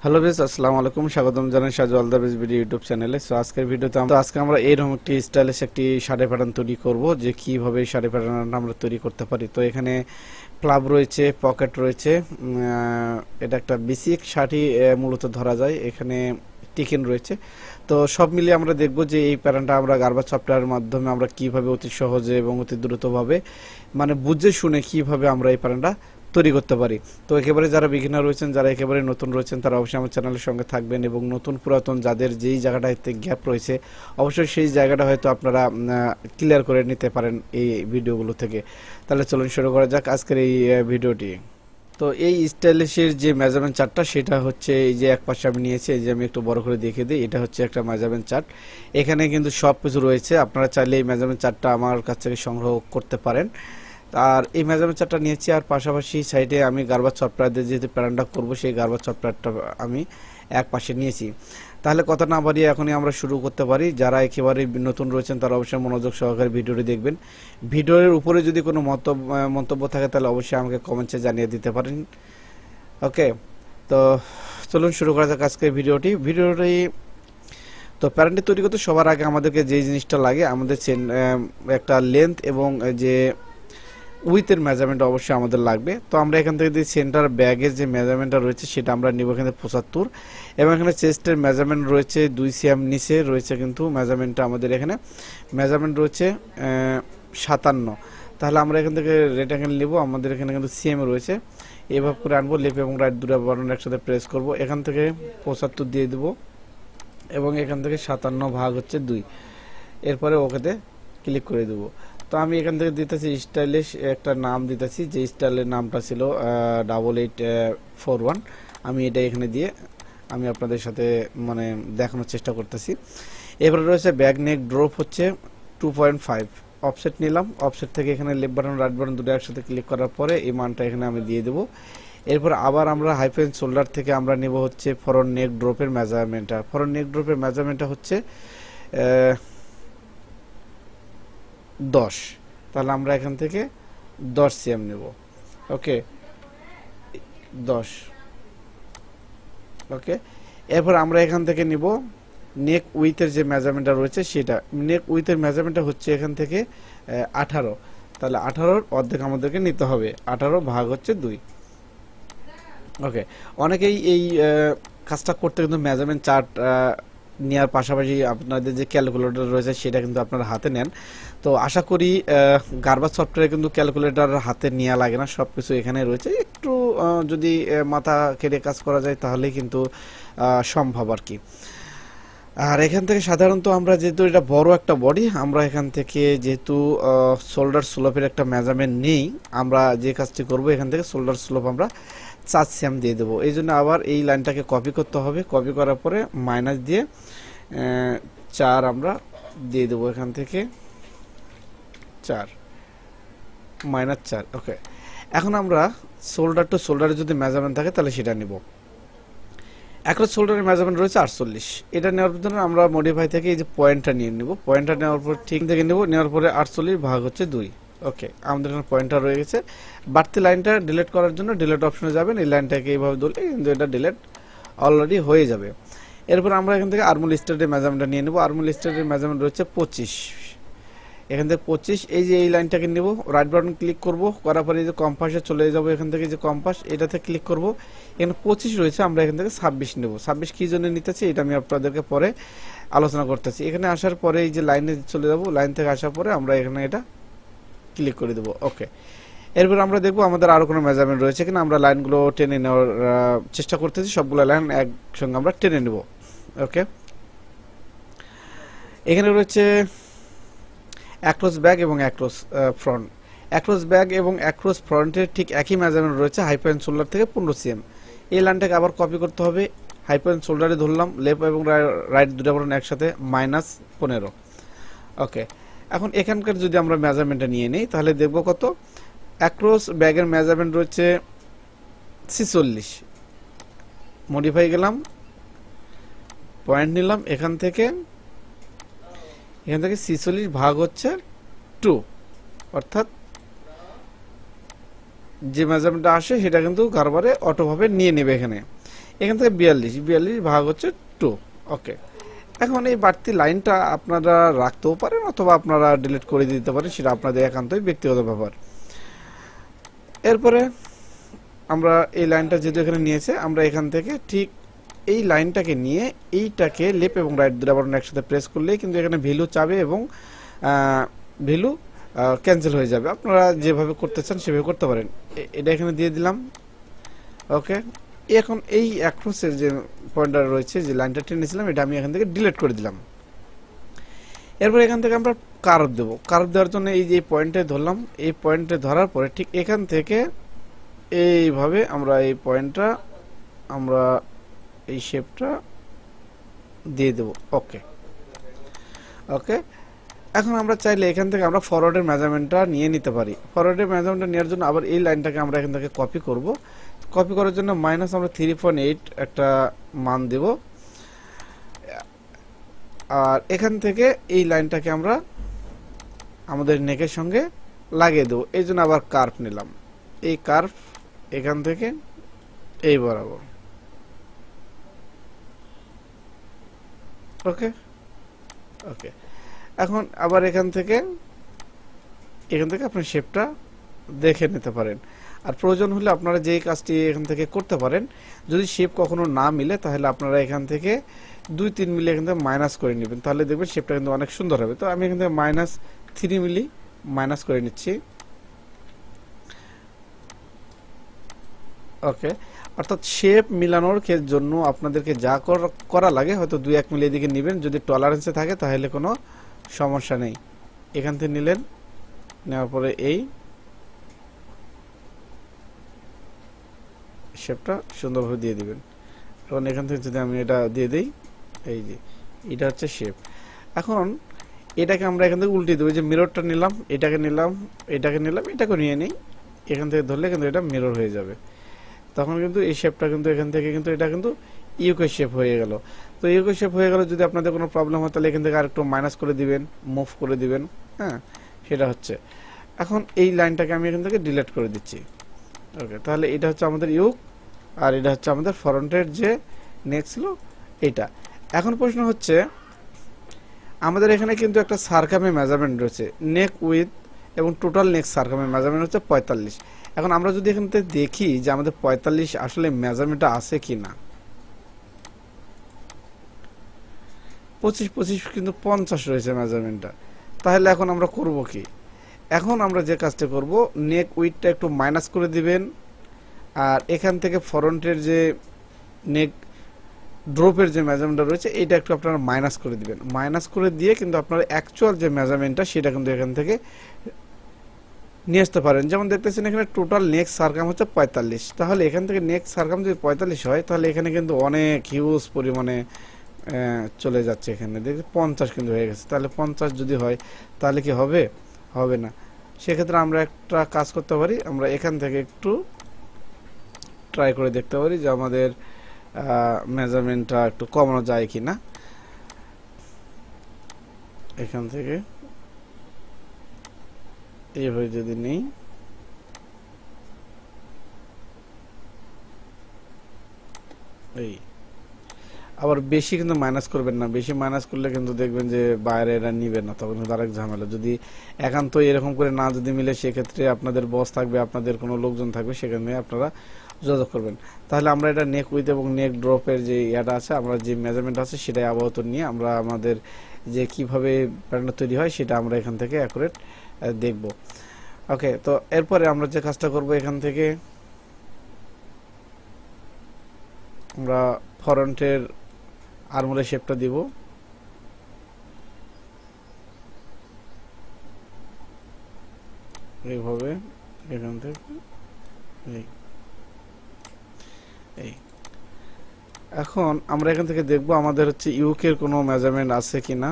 Hello base, আসসালামু আলাইকুম। স্বাগতম জানাই সাজু আল দা বেস ভিডিও ইউটিউব চ্যানেলে। সো আজকের ভিডিওতে আজকে আমরা এরকম একটি স্টাইলিশ একটি শাড়ি প্যাটার্ন তৈরি করব, যে কিভাবে শাড়ি প্যাটার্নটা আমরা তৈরি করতে পারি। তো এখানে ফ্লাপ রয়েছে, পকেট রয়েছে, এটা একটা বেসিক শাড়ি মূলত ধরা যায়। এখানে টিকেন রয়েছে। তো সব মিলিয়ে আমরা দেখব যে এই প্যাটার্নটা আমরা গারবা সফটওয়্যারের মাধ্যমে আমরা কিভাবে অতি সহজে এবং অতি দ্রুতভাবে মানে বুঝে শুনে কিভাবে আমরা এই প্যাটার্নটা তৈরি করতে পারি। তো একেবারে যারা বিগিনার রয়েছেন, যারা একেবারে নতুন রয়েছেন, তারা অবশ্যই আমার চ্যানেলের সঙ্গে থাকবেন, এবং নতুন পুরাতন যাদের যেই জায়গাটাতে গ্যাপ রয়েছে অবশ্যই সেই জায়গাটা হয়তো আপনারা ক্লিয়ার করে নিতে পারেন এই ভিডিওগুলো থেকে। তাহলে চলুন শুরু করা যাক আজকের এই ভিডিওটি। তো এই স্টাইলিশের যে মেজারমেন্ট চার্টটা, সেটা হচ্ছে এই যে এক পাশে আমি নিয়েছি, এই যে আমি একটু বড় করে দেখিয়ে দিই। এটা হচ্ছে একটা মেজারমেন্ট চার্ট। এখানে কিন্তু সব কিছু রয়েছে, আপনারা চাইলে এই মেজারমেন্ট চার্টটা আমার কাছ থেকে সংগ্রহ করতে পারেন। আর এই মেজারমেন্ট চার্টটা নিয়েছি, আর পাশাপাশি সাইডে আমি গারবা সফটওয়্যার দিয়ে যেহেতু প্যাটার্নটা করবো, সেই গারবা সফটওয়্যারটা আমি এক পাশে নিয়েছি। তাহলে কথা না বাড়িয়ে এখনই আমরা শুরু করতে পারি। যারা একেবারে নতুন রয়েছেন তারা অবশ্যই মনোযোগ সহকারে ভিডিওটি দেখবেন। ভিডিওর উপরে যদি কোনো মন্তব্য থাকে তাহলে অবশ্যই আমাকে কমেন্টসে জানিয়ে দিতে পারেন। ওকে, তো চলুন শুরু করা যাক আজকে ভিডিওটি। তো প্যাটার্নটি তৈরি করতে সবার আগে আমাদেরকে যে জিনিসটা লাগে, আমাদের একটা লেন্থ এবং যে উইথের মেজারমেন্ট অবশ্যই আমাদের লাগবে। তো আমরা এখান থেকে যে সেন্টার ব্যাগের যে মেজারমেন্টটা রয়েছে সেটা আমরা নিব এখানে 75, এবং এখানে চেস্টের মেজারমেন্ট রয়েছে 2 সিএম নিচে রয়েছে, কিন্তু মেজারমেন্টটা আমাদের এখানে মেজারমেন্ট রয়েছে 57। তাহলে আমরা এখান থেকে রেক্ট্যাঙ্গেল নিব, আমাদের এখানে কিন্তু সিএম রয়েছে। এভাবে করে আনবো, লেফট এবং রাইট দুটো বাটন একসাথে প্রেস করব, এখান থেকে 75 দিয়ে দেব, এবং এখান থেকে 57 ভাগ হচ্ছে 2, এরপরে ওকেতে ক্লিক করে দেবো। তো আমি এখান থেকে দিতেছি স্টাইলিশ একটা নাম দিতেছি, যে স্টাইলের নামটা ছিল 8841। আমি এটা এখানে দিয়ে আমি আপনাদের সাথে মানে দেখানোর চেষ্টা করতেছি। এবারে রয়েছে ব্যাক নেক ড্রপ হচ্ছে 2.5, অফসেট নিলাম। অফসেট থেকে এখানে লেফট বাটন রাইট বাটন দুটো একসাথে ক্লিক করার পরে এই মানটা এখানে আমি দিয়ে দেবো। এরপর আবার আমরা হাইফেন শোল্ডার থেকে আমরা নেব হচ্ছে ফরওয়ার্ড নেক ড্রপের মেজারমেন্টটা। ফরওয়ার্ড নেক ড্রপের মেজারমেন্টটা হচ্ছে 10। তাহলে আমরা এখান থেকে 10 সিএম নেব। ওকে, 10। ওকে, এরপর আমরা এখান থেকে নিব নেক উইথের যে মেজারমেন্টটা রয়েছে সেটা। নেক উইথের মেজারমেন্টটা হচ্ছে এখান থেকে 18। তাহলে 18-র অর্ধেক আমাদেরকে নিতে হবে, 18 ভাগ হচ্ছে 2। ওকে, অনেকেই এই কাজটা করতে কিন্তু মেজারমেন্ট চার্ট নেওয়ার পাশাপাশি আপনাদের যে ক্যালকুলেটর রয়েছে সেটা কিন্তু আপনারা হাতে নেন। তো আশা করি গারবা সফটওয়্যারে কিন্তু ক্যালকুলেটর হাতে নেওয়া লাগে না, সব কিছু এখানে রয়েছে। একটু যদি মাথা কেটে কাজ করা যায় তাহলেই কিন্তু সম্ভব আর কি। আর এখান থেকে সাধারণত আমরা যেহেতু এটা বড় একটা বডি, আমরা এখান থেকে যেহেতু শোল্ডার স্লোপের একটা মেজারমেন্ট নেই, আমরা যে কাজটি করব এখান থেকে শোল্ডার স্লোপ আমরা 4 সিএম দিয়ে দেবো। এই জন্য আবার এই লাইনটাকে কপি করতে হবে। কপি করার পরে মাইনাস দিয়ে 4 আমরা দিয়ে দেবো, এখান থেকে 4 -4। ওকে, এখন আমরা শোল্ডার টু শোল্ডারে যদি মেজারমেন্ট থাকে তাহলে সেটা নিব। একটা শোল্ডারের মেজারমেন্ট রয়েছে 48। এটা নেওয়ার জন্য আমরা মডিফাই থেকে এই যে পয়েন্টটা নিয়ে নিব। পয়েন্টটা নেওয়ার পর ঠিক থেকে নেব, নেওয়ার পরে 48 ভাগ হচ্ছে 2। ওকে, আমাদের এখানে পয়েন্টটা রয়ে গেছে। বাড়তি লাইনটা ডিলিট করার জন্য ডিলিট অপশনে যাবেন, এই লাইনটাকে এইভাবে ধরলে কিন্তু এটা ডিলিট অলরেডি হয়ে যাবে। এরপর আমরা এখান থেকে আর্মুল স্টার্টের মেজারমেন্টটা নিয়ে নেব। আর্মুল স্টার্টের মেজারমেন্ট রয়েছে 25। এখান থেকে 25, এই যে এই লাইনটাকে নেব, রাইট বাটন ক্লিক করব, করার পরে এই যে কম্পাসে চলে যাব, এখান থেকে যে কম্পাস এটাতে ক্লিক করব, এখানে 25 রয়েছে, আমরা এখান থেকে 26 নেব। 26 কি জন্য নিতেছি এটা আমি আপনাদেরকে পরে আলোচনা করতেছি। এখানে আসার পরে এই যে লাইনে চলে যাব, লাইন থেকে আসার পরে আমরা এখানে এটা ক্লিক করে দেব। ওকে, এরপর আমরা দেখবো আমাদের আরো কোনো মেজারমেন্ট রয়েছে কিনা। আমরা লাইনগুলো টেনে নেওয়ার চেষ্টা করতেছি, সবগুলো লাইন একসঙ্গে আমরা টেনে নেব। ওকে, এখানে রয়েছে অ্যাক্রস ব্যাক এবং অ্যাক্রস ফ্রন্ট। অ্যাক্রস ব্যাক এবং অ্যাক্রস ফ্রন্টের ঠিক একই মেজারমেন্ট রয়েছে হাইপেন শোল্ডার থেকে 15 সিএম। এই লাইনটাকে আবার কপি করতে হবে, হাইপেন শোল্ডারে ধরলাম, লেফট এবং রাইট দুটো বাটন একসাথে -15। ওকে, এখন এখানকার যদি আমরা মেজারমেন্টটা নিয়ে নিই তাহলে দেখব কত। অ্যাক্রস ব্যাগের মেজারমেন্ট রয়েছে 46। মডিফাই গেলাম, পয়েন্ট নিলাম, এখান থেকে 46 ভাগ হচ্ছে 2, অর্থাৎ যে মেজারমেন্টটা আসে সেটা কিন্তু কারবারে অটোভাবে নিয়ে নেবে। এখানে এখান থেকে 42 ভাগ হচ্ছে 2। ওকে, এখন এই বাড়তি লাইনটা আপনারা রাখতেও পারেন অথবা আপনারা ডিলিট করে দিতে পারেন, সেটা আপনাদের একান্তই ব্যক্তিগত ব্যাপার। এরপরে আমরা এই লাইনটা যেহেতু এখানে নিয়েছে, আমরা এখান থেকে ঠিক এই লাইনটাকে নিয়ে এইটাকে লেফট এবং রাইট দুটো বাটন একসাথে প্রেস করলেই কিন্তু এখানে ভ্যালু চাবে এবং ভ্যালু ক্যান্সেল হয়ে যাবে। আপনারা যেভাবে করতে চান সেভাবে করতে পারেন। এটা এখানে দিয়ে দিলাম। ওকে, এখন এই অ্যাক্রসের যে পয়েন্টার রয়েছে, যে লাইনটা টেনেছিলাম, এটা আমি এখান থেকে ডিলিট করে দিলাম। এরপর এখান থেকে আমরা কার্ভ দেবো। কার্ভ দেওয়ার জন্য এই যে পয়েন্টে ধরলাম, এই পয়েন্টে ধরার পরে ঠিক এখান থেকে এইভাবে আমরা এই পয়েন্টটা, আমরা এই শেপটা দিয়ে দেব। ওকে ওকে, এখন আমরা চাইলে এখান থেকে আমরা ফরওয়ার্ডের মেজারমেন্টটা নিয়ে নিতে পারি। ফরওয়ার্ডের মেজারমেন্টটা নেওয়ার জন্য আবার এই লাইনটাকে আমরা এখান থেকে কপি করব। কপি করার জন্য মাইনাস আমরা 3.8 একটা মান দেব, আর এখান থেকে এই লাইনটাকে আমরা আমাদের নেকের সঙ্গে লাগিয়ে দেবো। এই জন্য আবার কার্ভ নিলাম। এই কার্ভ এখান থেকে এই বরাবর। ওকে ওকে, এখন আবার এখান থেকে আপনি শেপটা দেখে নিতে পারেন। আর প্রয়োজন হলে আপনারা যেই কাজটি এখান থেকে করতে পারেন, যদি শেপ কখনো না মিলে তাহলে আপনারা এখান থেকে 2-3 মিলি এখান থেকে মাইনাস করে নেবেন, তাহলে দেখবেন শেপটা কিন্তু অনেক সুন্দর হবে। তো আমি এখান থেকে -3 মিলি মাইনাস করে নিচ্ছি। ওকে, অর্থাৎ শেপ মিলানোর জন্য আপনাদেরকে যা করা লাগে হয়তো 2-1 মিলি এদিকে নেবেন। যদি টলারেন্সে থাকে তাহলে কোনো সমস্যা নেই। এখান থেকে নিলেন, নেওয়ার পরে এই শেপটা সুন্দরভাবে দিয়ে দিবেন। এখন এখান থেকে যদি আমি এটা দিয়ে দিই, এই যে এটা হচ্ছে শেপ। এখন এটাকে আমরা এখান থেকে উল্টে দেবো। যে মিররটা নিলাম, এটাকে নিলাম, এটাকে নিলাম, এটাকে নিয়ে নিই, এখান থেকে ধরলে কিন্তু এটা মিরর হয়ে যাবে। তখন কিন্তু এই শেপটা কিন্তু এখান থেকে কিন্তু এটা কিন্তু ইউকে শেপ হয়ে গেল। তো ইউকে শেপ হয়ে গেল, যদি আপনাদের কোনো প্রবলেম হয় তাহলে এখান থেকে আরেকটু মাইনাস করে দিবেন, মুভ করে দিবেন। হ্যাঁ, সেটা হচ্ছে। এখন এই লাইনটাকে আমি এখান থেকে ডিলিট করে দিচ্ছি। ওকে, তাহলে এটা হচ্ছে আমাদের ইউক, আর এটা হচ্ছে আমাদের ফ্রন্টের যে নেক ছিল এটা। এখন প্রশ্ন হচ্ছে, আমাদের এখানে কিন্তু একটা সারকামের মেজারমেন্ট রয়েছে, নেক উইথ এবং টোটাল নেক সারকামের মেজারমেন্ট হচ্ছে 45। এখন আমরা যদি এখান থেকে দেখি যে আমাদের 45 আসলে মেজারমেন্টটা আছে কিনা, 25 কিন্তু 50 রয়েছে মেজারমেন্টটা। তাহলে এখন আমরা করব কি? এখন আমরা যে কাজটা করব, নেক উইথটা একটু মাইনাস করে দিবেন, আর এখান থেকে ফ্রন্টের যে নেক ড্রপের যে মেজারমেন্টটা রয়েছে এটা একটু আপনারা মাইনাস করে দিবেন। মাইনাস করে দিয়ে কিন্তু আপনার অ্যাকচুয়াল যে মেজারমেন্টটা সেটা কিন্তু এখান থেকে নিয়ে আসতে পারেন। যেমন দেখতেছেন এখানে টোটাল নেক সারকাম হচ্ছে 45। তাহলে এখান থেকে নেক সারকাম যদি 45 হয় তাহলে এখানে কিন্তু অনেক হিউজ পরিমাণে চলে যাচ্ছে। এখানে দেখি 50 কিন্তু হয়ে গেছে। তাহলে 50 যদি হয় তাহলে কি হবে? হবে না। সেক্ষেত্রে আমরা একটা কাজ করতে পারি, আমরা এখান থেকে একটু ট্রাই করে দেখতে পারি যে আমাদের মেজারমেন্টটা একটু কমানো যায় কিনা। এখান থেকে এইভাবে যদি নেই, এই আবার বেশি কিন্তু মাইনাস করবেন না। বেশি মাইনাস করলে কিন্তু দেখবেন যে বাইরে এরা নিবে না, তখন কিন্তু আরেক ঝামেলা। যদি একান্ত এরকম করে না যদি মিলে, সেক্ষেত্রে আপনাদের বস থাকবে, আপনাদের কোনো লোকজন থাকবে, সেখানে আপনারা যোগাযোগ করবেন। তাহলে আমরা এটা নেক উইথ এবং নেক ড্রপের যে ইয়াটা আছে, আমরা যে মেজারমেন্ট আছে সেটাই আপাতত নিয়ে আমরা আমাদের যে কিভাবে প্যাটার্নটা তৈরি হয় সেটা আমরা এখান থেকে অ্যাকুরেট দেখব। ওকে, তো এরপরে আমরা যে কাজটা করব, এখান থেকে আমরা ফ্রন্টের আর্মোলের শেপটা দিব। এইভাবে এখান থেকে এই এখন আমরা এখান থেকে দেখব আমাদের হচ্ছে ইউকের কোনো মেজারমেন্ট আছে কিনা।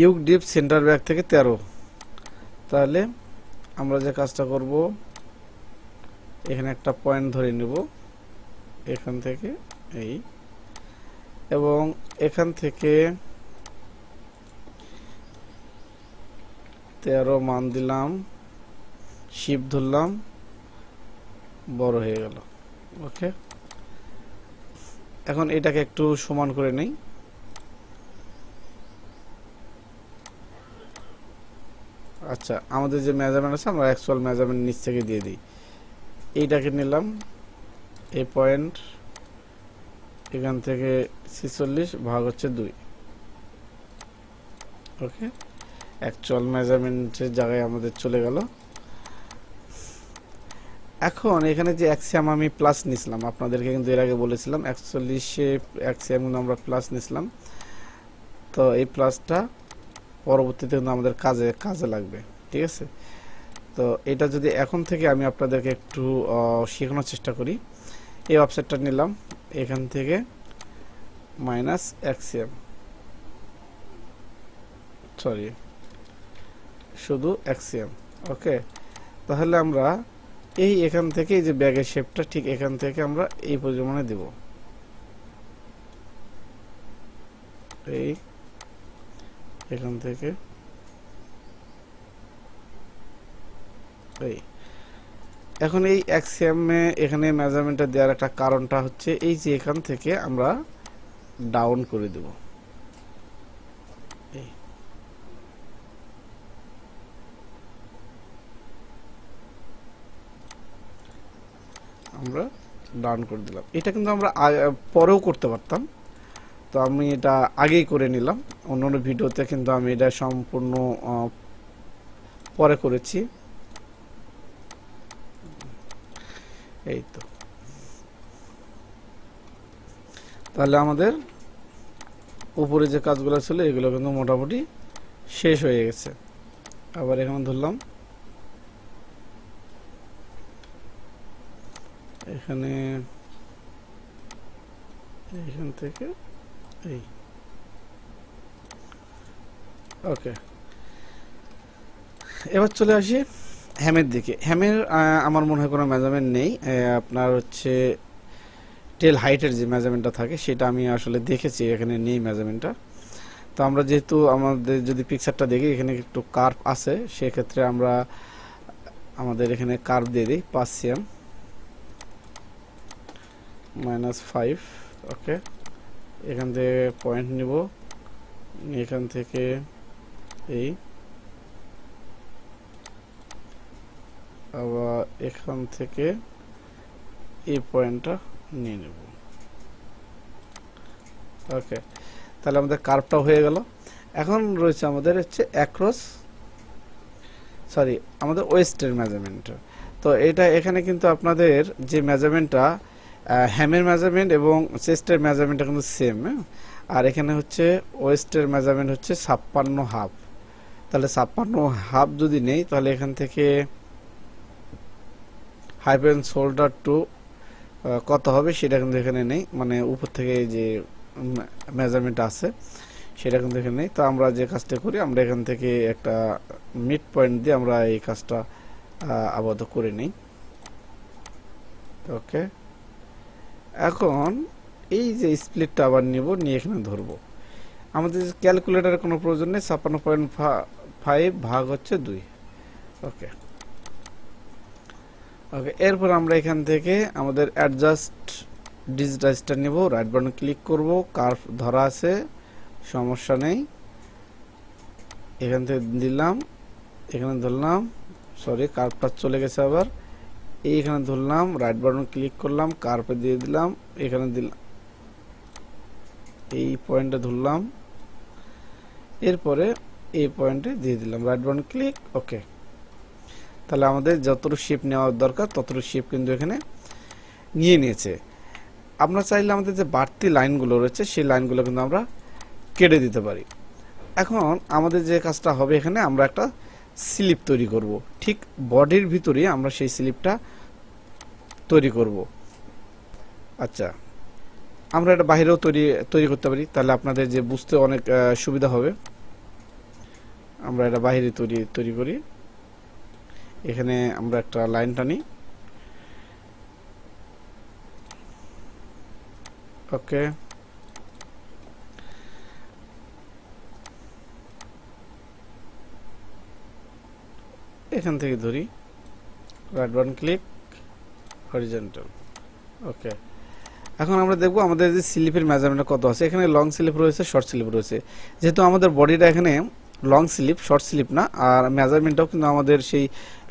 ইউক ডিপ সেন্টার ব্যাক থেকে 13। তাহলে আমরা যে কাজটা করব, এখানে একটা পয়েন্ট ধরে নেব এখান থেকে এই, এবং এখান থেকে 13 মান দিলাম, শিপ ধরলাম, বড় হয়ে গেল। ওকে, এখন এটাকে একটু সমান করে নেই। আচ্ছা, আমাদের যে মেজারমেন্ট আছে আমরা অ্যাকচুয়াল মেজারমেন্ট নিচ থেকে দিয়ে দিই। এইটাকে নিলাম, এই পয়েন্ট এখান থেকে 46 ভাগ হচ্ছে 2। ওকে, অ্যাকচুয়াল মেজারমেন্টের জায়গায় আমাদের চলে গেল। এখন এখানে যে অ্যাক্সিয়াম আমি প্লাস নিছিলাম, আপনাদেরকে কিন্তু এর আগে বলেছিলাম 41-এ অ্যাক্সিয়াম কিন্তু আমরা প্লাস নিছিলাম। তো এই প্লাসটা পরবর্তীতে কিন্তু আমাদের কাজে লাগবে, ঠিক আছে। তো এটা যদি এখন থেকে আমি আপনাদেরকে একটু শেখানোর চেষ্টা করি। এই অফসেটটা নিলাম, এখান থেকে মাইনাস অ্যাক্সিয়াম, সরি শুধু অ্যাক্সিয়াম। ওকে, তাহলে আমরা এই এখান থেকে এই যে ব্যাগের শেপটা ঠিক এখান থেকে আমরা এই পরিমাণে দেব। এই এখান থেকে এই এখন এই অ্যাক্সিয়ামে এখানে মেজারমেন্টটা দেওয়ার একটা কারণটা হচ্ছে এই যে এখান থেকে আমরা ডাউন করে দেব। এই আমরা ডাউন করে দিলাম। এটা কিন্তু আমরা পরেও করতে পারতাম, তো আমি এটা আগেই করে নিলাম। অন্যান্য ভিডিওতে কিন্তু আমি এটা সম্পূর্ণ পরে করেছি। এই তো, তাহলে আমাদের উপরে যে কাজগুলো ছিল এগুলো কিন্তু মোটামুটি শেষ হয়ে গেছে। আবার এখানে ধরলাম, এখানে এখান থেকে এই ওকে। এবার চলে আসি হ্যামের দিকে। হ্যামের আমার মনে হয় কোনো মেজারমেন্ট নেই। আপনার হচ্ছে টেল হাইটের যে মেজারমেন্টটা থাকে সেটা আমি আসলে দেখেছি, এখানে নেই মেজারমেন্টটা। তো আমরা যেহেতু আমাদের যদি পিকচারটা দেখি এখানে একটু কার্ভ আছে, সেক্ষেত্রে আমরা আমাদের এখানে কার্ভ দিয়ে দিই 5 cm -5। ওকে, এখান থেকে পয়েন্ট নিব, এখান থেকে এই আবার এখান থেকে এই পয়েন্টটা নিয়ে নেব। ওকে, তাহলে আমাদের কার্ভটা হয়ে গেল। এখন রয়েছে আমাদের হচ্ছে অ্যাক্রস, সরি আমাদের ওয়েস্টের মেজারমেন্ট। তো এটা এখানে কিন্তু আপনাদের যে মেজারমেন্টটা হ্যামের মেজারমেন্ট এবং চেস্টের মেজারমেন্টটা কিন্তু সেম। আর এখানে হচ্ছে ওয়েস্টের মেজারমেন্ট হচ্ছে 56.5। তাহলে 56.5 যদি নেই তাহলে এখান থেকে হাইপেন শোল্ডার টু কত হবে সেটা কিন্তু এখানে নেই, মানে উপর থেকে যে মেজারমেন্ট আছে সেটা কিন্তু এখানে নেই। তো আমরা যে কাজটা করি, আমরা এখান থেকে একটা মিড পয়েন্ট দিয়ে আমরা এই কাজটা আপাতত করে নিই। ওকে, এখন এই যে স্প্লিটটা আবার নিব, নিয়ে এখানে ধরবো। আমাদের ক্যালকুলেটারের কোনো প্রয়োজন নেই, 56.5 ভাগ হচ্ছে 2। ওকে ওকে, এরপর আমরা এখান থেকে আমাদের অ্যাডজাস্ট ডিজিটাইজটা নেব, রাইট বাটন ক্লিক করব, কার্ভ ধরা আছে সমস্যা নেই, এখান থেকে দিলাম, এখানে ধরলাম, সরি কার্ভটা চলে গেছে আবার, এইখানে ধরলাম, রাইট বাটন ক্লিক করলাম, কার্ভে দিয়ে দিলাম, এখানে দিলাম, এই পয়েন্টে ধরলাম, এরপরে এই পয়েন্টে দিয়ে দিলাম, রাইট বাটন ক্লিক। ওকে, তাহলে আমাদের যতটুকু শেপ নেওয়ার দরকার ততটুকু শেপ কিন্তু এখানে নিয়ে নিয়েছে। আমরা চাইলে আমাদের যে বাড়তি লাইনগুলো রয়েছে সেই লাইনগুলো কিন্তু আমরা কেটে দিতে পারি। এখন আমাদের যে কাজটা হবে, এখানে আমরা একটা স্লিপ তৈরি করব, ঠিক বডির ভিতরে আমরা সেই স্লিপটা তৈরি করব। আচ্ছা, আমরা এটা বাইরেও তৈরি করতে পারি, তাহলে আপনাদের যে বুঝতে অনেক সুবিধা হবে। আমরা এটা বাইরে তৈরি করি। এখানে আমরা একটা লাইন টানি। ওকে, এখান থেকে ধরি, রাইট বাটন ক্লিক, হরিজন্টাল। ওকে, এখন আমরা দেখব আমাদের যে স্লিপের মেজারমেন্ট কত আছে। এখানে লং স্লিপ রয়েছে, শর্ট স্লিপ রয়েছে। যেহেতু আমাদের বডিটা এখানে লং স্লিপ, শর্ট স্লিপ না, আর মেজারমেন্টটাও কিন্তু আমাদের সেই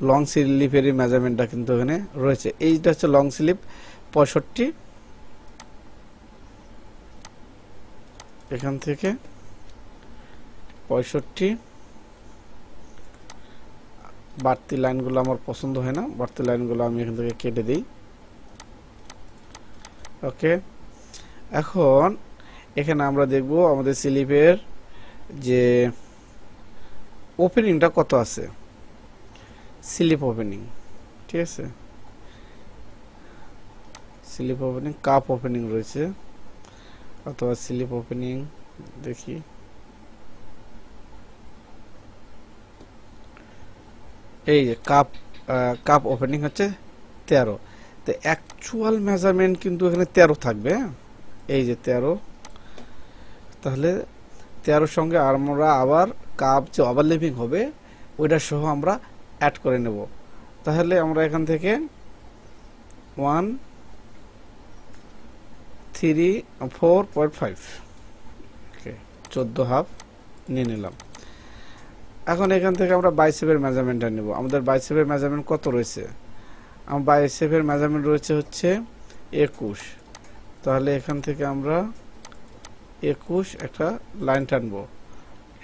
লং স্লিপেরই মেজারমেন্টটা কিন্তু এখানে রয়েছে। এইটা হচ্ছে লং স্লিপ 65, এখান থেকে 65। বাড়তি লাইনগুলো আমার পছন্দ হয় না, বাড়তি লাইনগুলো আমি এখান থেকে কেটে দিই। ওকে, এখন এখানে আমরা দেখব আমাদের স্লিপের যে ওপেনিংটা কত আছে, স্লিপ ওপেনিং। ঠিক আছে, স্লিপ ওপেনিং, কাপ ওপেনিং রয়েছে, অথবা স্লিপ ওপেনিং দেখি। এই যে কাপ ওপেনিং হচ্ছে 13। তো অ্যাকচুয়াল মেজারমেন্ট কিন্তু এখানে 13 থাকবে। এই যে 13, তাহলে 13 সঙ্গে আমরা আবার কাপ যে ওভারল্যাপিং হবে ওইটা সহ আমরা অ্যাড করে নেব। তাহলে আমরা এখান থেকে 4.5 14.5 নিয়ে নিলাম। এখন এখান থেকে আমরা বাইসেপের মেজারমেন্টটা নেব। আমাদের বাইসেপের মেজারমেন্ট কত রয়েছে? আমার বাইসেপের মেজারমেন্ট রয়েছে হচ্ছে 21। তাহলে এখান থেকে আমরা 21 একটা লাইন টানবো,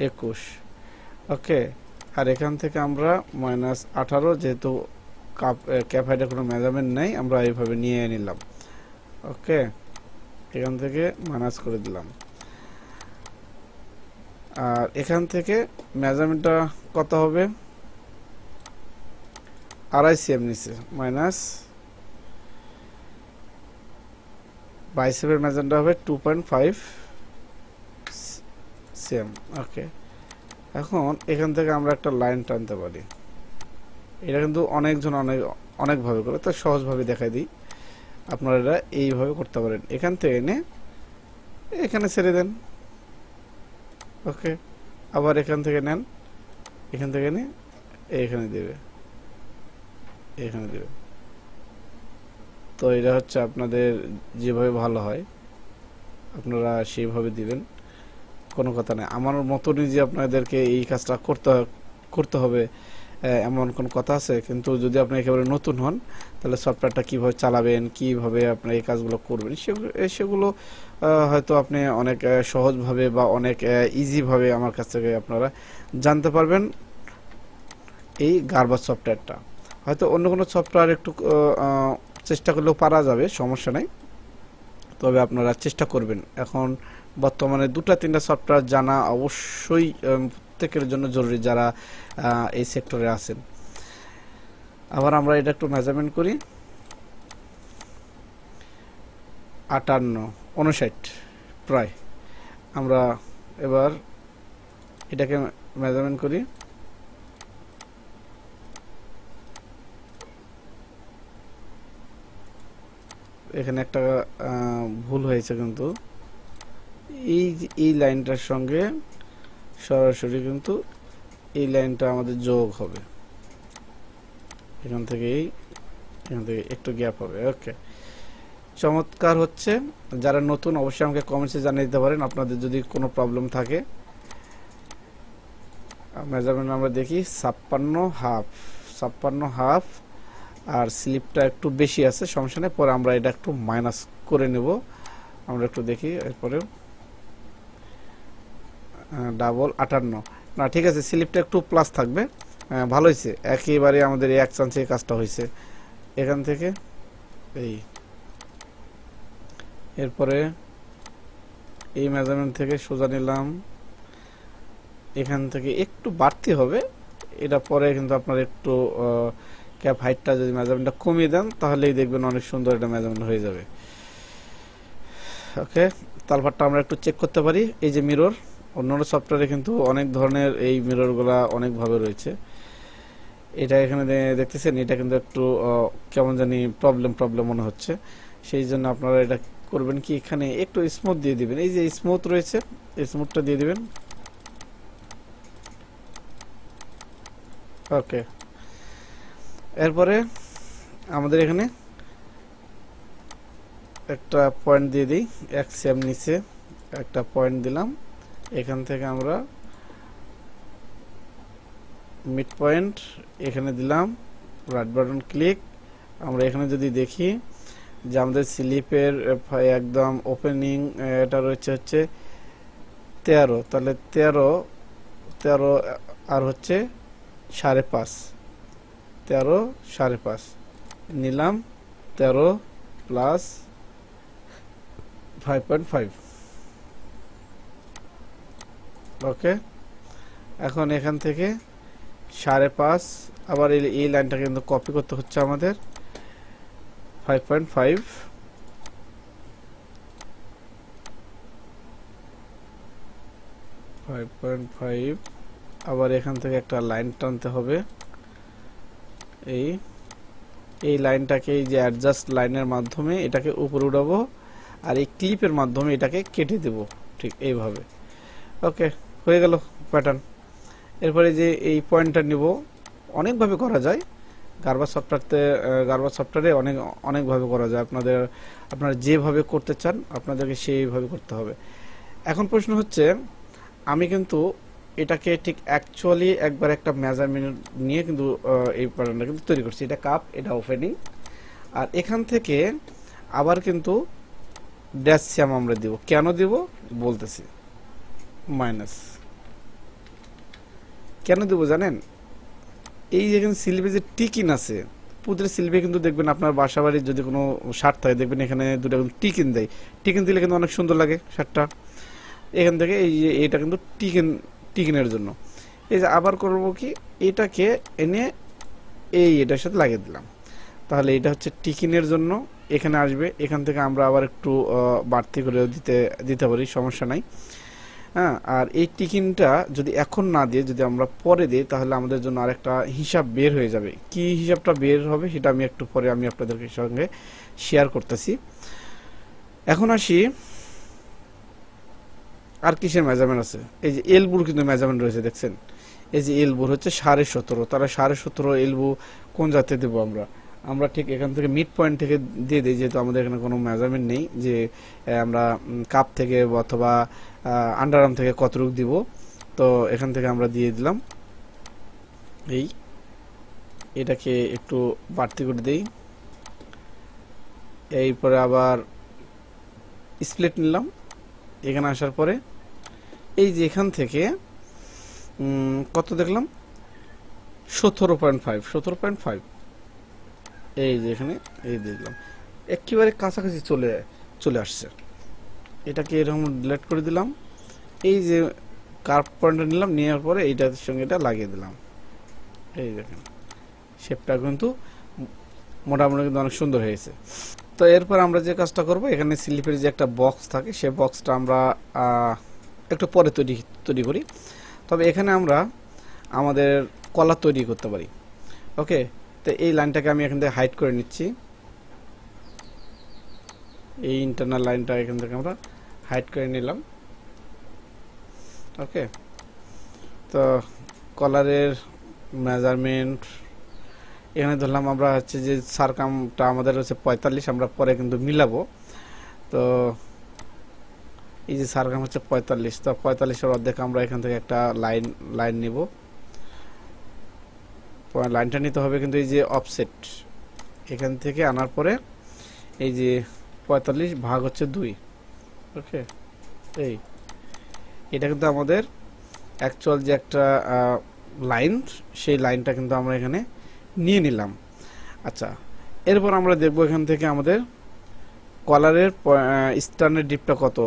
21। ওকে, আর এখান থেকে আমরা -18, যেহেতু ক্যাপ হাইটের কোনো মেজারমেন্ট নেই, আমরা এইভাবে নিয়ে নিলাম। ওকে, এখান থেকে মাইনাস করে দিলাম। আর এখান থেকে মেজারমেন্টটা কত হবে? 2.5 cm নিচে, মাইনাস বাইসেপের মেজারমেন্টটা হবে 2.5 cm। ওকে, এখন এখান থেকে আমরা একটা লাইন টানতে পারি। এটা কিন্তু অনেকজন অনেকভাবে করে, তো সহজভাবে দেখাই দিই। আপনারা এটা এইভাবে করতে পারেন। এখান থেকে এনে এখানে ছেড়ে দেন। ওকে, আবার এখান থেকে নেন, এখান থেকে এনে এখানে দেবে, এখানে দেবে। তো এটা হচ্ছে আপনাদের যেভাবে ভালো হয় আপনারা সেইভাবে দিবেন, কোনো কথা নেই। আমার মতনই যে আপনাদেরকে এই কাজটা করতে হবে এমন কোন কথা আছে? কিন্তু যদি আপনি একেবারে নতুন হন তাহলে সফটওয়্যারটা কিভাবে চালাবেন, কিভাবে আপনি এই কাজগুলো করবেন, সেগুলো হয়তো আপনি অনেক সহজভাবে বা অনেক ইজিভাবে আমার কাছ থেকে আপনারা জানতে পারবেন এই গার্বাস সফটওয়্যারটা। হয়তো অন্য কোনো সফটওয়্যার একটু চেষ্টা করলেও পারা যাবে, সমস্যা নেই, তবে আপনারা চেষ্টা করবেন। এখন বর্তমানে 2-3টা সফটওয়্যার জানা অবশ্যই প্রত্যেকের জন্য জরুরি যারা এই সেক্টরে আছেন। আবার আমরা এটা একটু মেজারমেন্ট করি, 58-59 প্রায়। আমরা এবার এটাকে মেজারমেন্ট করি, এখানে একটা ভুল হয়েছে, কিন্তু এই লাইনটার সঙ্গে সরাসরি কিন্তু এই লাইনটা আমাদের যোগ হবে, এখান থেকে একটু গ্যাপ হবে। ওকে, চমৎকার হচ্ছে। যারা নতুন অবশ্যই আমাকে কমেন্টসে জানিয়ে দিতে পারেন আপনাদের যদি কোনো প্রবলেম থাকে। মেজারমেন্ট আমরা দেখি 56.5, আর স্লিপটা একটু বেশি আছে, সমস্যা নেই, পরে আমরা এটা একটু মাইনাস করে নেব। আমরা একটু দেখি, এরপরে 58 না, ঠিক আছে, স্লিপটা একটু প্লাস থাকবে, ভালো হয়েছে, একেবারে আমাদের এক চান্সে কাজটা হয়েছে। এখান থেকে এরপরে এই মেজারমেন্ট থেকে সোজা নিলাম, এখান থেকে একটু বাড়তি হবে, এটা পরে কিন্তু আপনার একটু ক্যাপ হাইটটা যদি মেজারমেন্টটা কমিয়ে দেন তাহলেই দেখবেন অনেক সুন্দর এটা মেজারমেন্ট হয়ে যাবে। ওকে, তালপাটটা আমরা একটু চেক করতে পারি। এই যে মিরর, অন্যান্য সফটওয়্যারে কিন্তু অনেক ধরনের এই মিররগুলা অনেকভাবে রয়েছে। এটা এখানে দেখতেছেন, এটা কিন্তু একটু কেমন জানি প্রবলেম মনে হচ্ছে। সেই জন্য আপনারা এটা করবেন কি, এখানে একটু স্মুথ দিয়ে দিবেন। এই যে স্মুথ রয়েছে, এই স্মুথটা দিয়ে দিবেন। ওকে, এরপরে আমাদের এখানে একটা পয়েন্ট দিয়ে দিই, এক সেম নিচে একটা পয়েন্ট দিলাম। এখান থেকে আমরা মিড পয়েন্ট এখানে দিলাম, রাইট বাটন ক্লিক। আমরা এখানে যদি দেখি যে আমাদের স্লিপের একদম ওপেনিং এটা রয়েছে হচ্ছে 13, তাহলে 13 আর হচ্ছে 5.5, 13 5.5 নিলাম, 13 প্লাস 5.5। ওকে, এখন এখান থেকে 5.5 আবার এই লাইনটা কিন্তু কপি করতে হচ্ছে আমাদের, 5.5 5.5 আবার এখান থেকে একটা লাইন টানতে হবে। এই লাইনটাকে এই যে অ্যাডজাস্ট লাইনের মাধ্যমে এটাকে উপরে উঠাবো, আর এই ক্লিপের মাধ্যমে এটাকে কেটে দেব, ঠিক এইভাবে। ওকে, হয়ে গেল প্যাটার্ন। এরপরে যে এই পয়েন্টটা নিব, অনেকভাবে করা যায় গার্বার সফটওয়্যারে, অনেকভাবে করা যায়। আপনারা যেভাবে করতে চান আপনাদেরকে সেইভাবে করতে হবে। এখন প্রশ্ন হচ্ছে, আমি কিন্তু এটাকে ঠিক অ্যাকচুয়ালি একবার একটা মেজারমেন্ট নিয়ে কিন্তু এই প্যাটার্নটা কিন্তু তৈরি করছি। এটা কাপ, এটা ওপেনিং, আর এখান থেকে আবার কিন্তু ড্যাশ শ্যাম আমরা দিব। কেন দিব বলতেছি, মাইনাস কেন দেব জানেন? এই যেখানে সিলভে যে টিকিন আছে, পুদের সিলভে কিন্তু দেখবেন আপনার বাসা বাড়ির যদি কোনো শার্ট থাকে দেখবেন এখানে দুটো কিন্তু টিকিন দেয়। টিকিন দিলে কিন্তু অনেক সুন্দর লাগে শার্টটা। এখান থেকে এই যে এটা কিন্তু টিকিনের জন্য। এই যে আবার করব কি, এটাকে এনে এটার সাথে লাগিয়ে দিলাম, তাহলে এটা হচ্ছে টিকিনের জন্য এখানে আসবে। এখান থেকে আমরা আবার একটু বাড়তি করে দিতে পারি, সমস্যা নাই। হ্যাঁ, আর এই টিকিনটা যদি এখন না দিয়ে যদি আমরা পরে দিই তাহলে আমাদের জন্য আরেকটা হিসাব বের হয়ে যাবে। কি হিসাবটা বের হবে সেটা আমি একটু পরে আপনাদের সঙ্গে শেয়ার করতেছি। এখন আসি, আর কিসের মেজারমেন্ট আছে? এই যে এলবুর কিন্তু মেজারমেন্ট রয়েছে, দেখছেন? এই যে এলবুর হচ্ছে 17.5, তাহলে 17.5 এলবু কোন জাতে দেবো আমরা ঠিক এখান থেকে মিড পয়েন্ট থেকে দিয়ে দিই, যেহেতু আমাদের এখানে কোনো মেজারমেন্ট নেই যে আমরা কাপ থেকে অথবা আন্ডারআর্ম থেকে কতটুকু দিব। তো এখান থেকে আমরা দিয়ে দিলাম, এটাকে একটু বাড়তি করে দিই। এরপরে আবার স্প্লিট নিলাম। এখানে আসার পরে এই যে এখান থেকে কত দেখলাম, 17.5, এই যে এখানে এই দেখলাম একেবারে কাছাকাছি চলে আসছে। এটাকে এরকম ডিলিট করে দিলাম। এই যে কার্ভ পয়েন্টটা নিলাম, নেওয়ার পরে এইটার সঙ্গে এটা লাগিয়ে দিলাম। এই দেখেন শেপটা কিন্তু মোটামুটি কিন্তু অনেক সুন্দর হয়েছে। তো এরপর আমরা যে কাজটা করব, এখানে স্লিপের যে একটা বক্স থাকে সেই বক্সটা আমরা একটু পরে তৈরি করি। তবে এখানে আমরা আমাদের কলার তৈরি করতে পারি। ওকে, তো এই লাইনটাকে আমি এখান থেকে হাইড করে নিচ্ছি। এই ইন্টারনাল লাইনটা এখান থেকে আমরা হাইড করে নিলাম। ওকে, তো কলারের মেজারমেন্ট এখানে ধরলাম আমরা হচ্ছে যে সারকামটা আমাদের হচ্ছে 45, আমরা পরে কিন্তু মিলাবো। তো এই যে সারকাম হচ্ছে 45, তো 45-এর অর্ধেক আমরা এখান থেকে একটা লাইন নিব। লাইনটা নিতে হবে কিন্তু এই যে অফসেট এখান থেকে আনার পরে এই যে 45 ভাগ হচ্ছে 2। ওকে, এটা কিন্তু আমাদের অ্যাকচুয়াল যে একটা লাইন, সেই লাইনটা কিন্তু আমরা এখানে নিয়ে নিলাম। আচ্ছা, এরপর আমরা দেখব এখান থেকে আমাদের কলারের স্ট্যান্ডার্ড ডিপটা কত।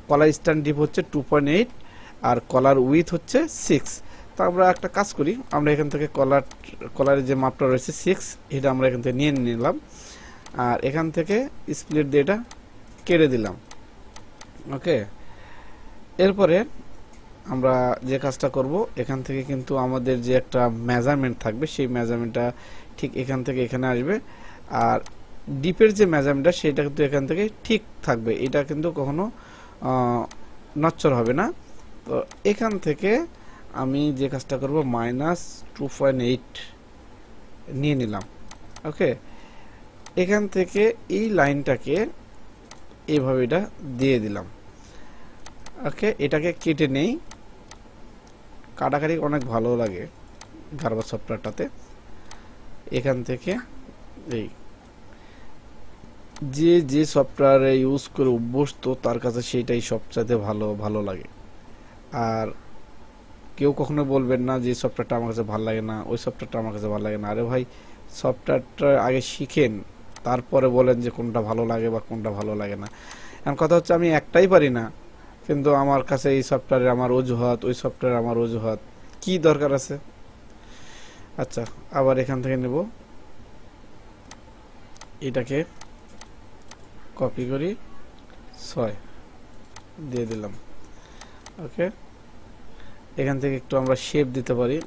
কলার স্ট্যান্ড ডিপ হচ্ছে 2.8 আর কলার উইথ হচ্ছে 6। তো আমরা একটা কাজ করি, আমরা এখান থেকে কলারের যে মাপটা রয়েছে 6, এটা আমরা এখান থেকে নিয়ে নিলাম, আর এখান থেকে স্প্লিট দিয়ে এটা কেটে দিলাম। ওকে, এরপরে আমরা যে কাজটা করব, এখান থেকে কিন্তু আমাদের যে একটা মেজারমেন্ট থাকবে সেই মেজারমেন্টটা ঠিক এখান থেকে এখানে আসবে, আর ডিপের যে মেজারমেন্টটা সেটা কিন্তু এখান থেকে ঠিক থাকবে, এটা কিন্তু কখনো নচ্চর হবে না। তো এখান থেকে আমি যে কাজটা করব, -2.8 নিয়ে নিলাম। ওকে, এখান থেকে এই লাইনটাকে এইভাবে এটা দিয়ে দিলাম। ওকে, এটাকে কেটে নেই, কাটাকাটি অনেক ভালো লাগে গার্বা সফটওয়্যারটাতে। এখান থেকে এই যে সফটওয়্যারে ইউজ করে অভ্যস্ত তার কাছে সেটাই সবচাইতে ভালো লাগে। আর কেউ কখনো বলবেন না যে সফটওয়্যারটা আমার কাছে ভালো লাগে না, ওই সফটওয়্যারটা আমার কাছে ভালো লাগে না। আরে ভাই, সফটওয়্যারটা আগে শিখেন, তারপরে বলেন যে কোনটা ভালো লাগে বা কোনটা ভালো লাগে না। এখন কথা হচ্ছে আমি একটাই পারি না, কিন্তু আমার কাছে এই সফটওয়্যারে আমার অজুহাত, ওই সফটওয়্যারে আমার অজুহাত, কি দরকার আছে? আচ্ছা, আবার এখান থেকে নেব, এটাকে কপি করি, 6 দিয়ে দিলাম। ওকে, এখান থেকে একটু আমরা শেপ দিতে পারি,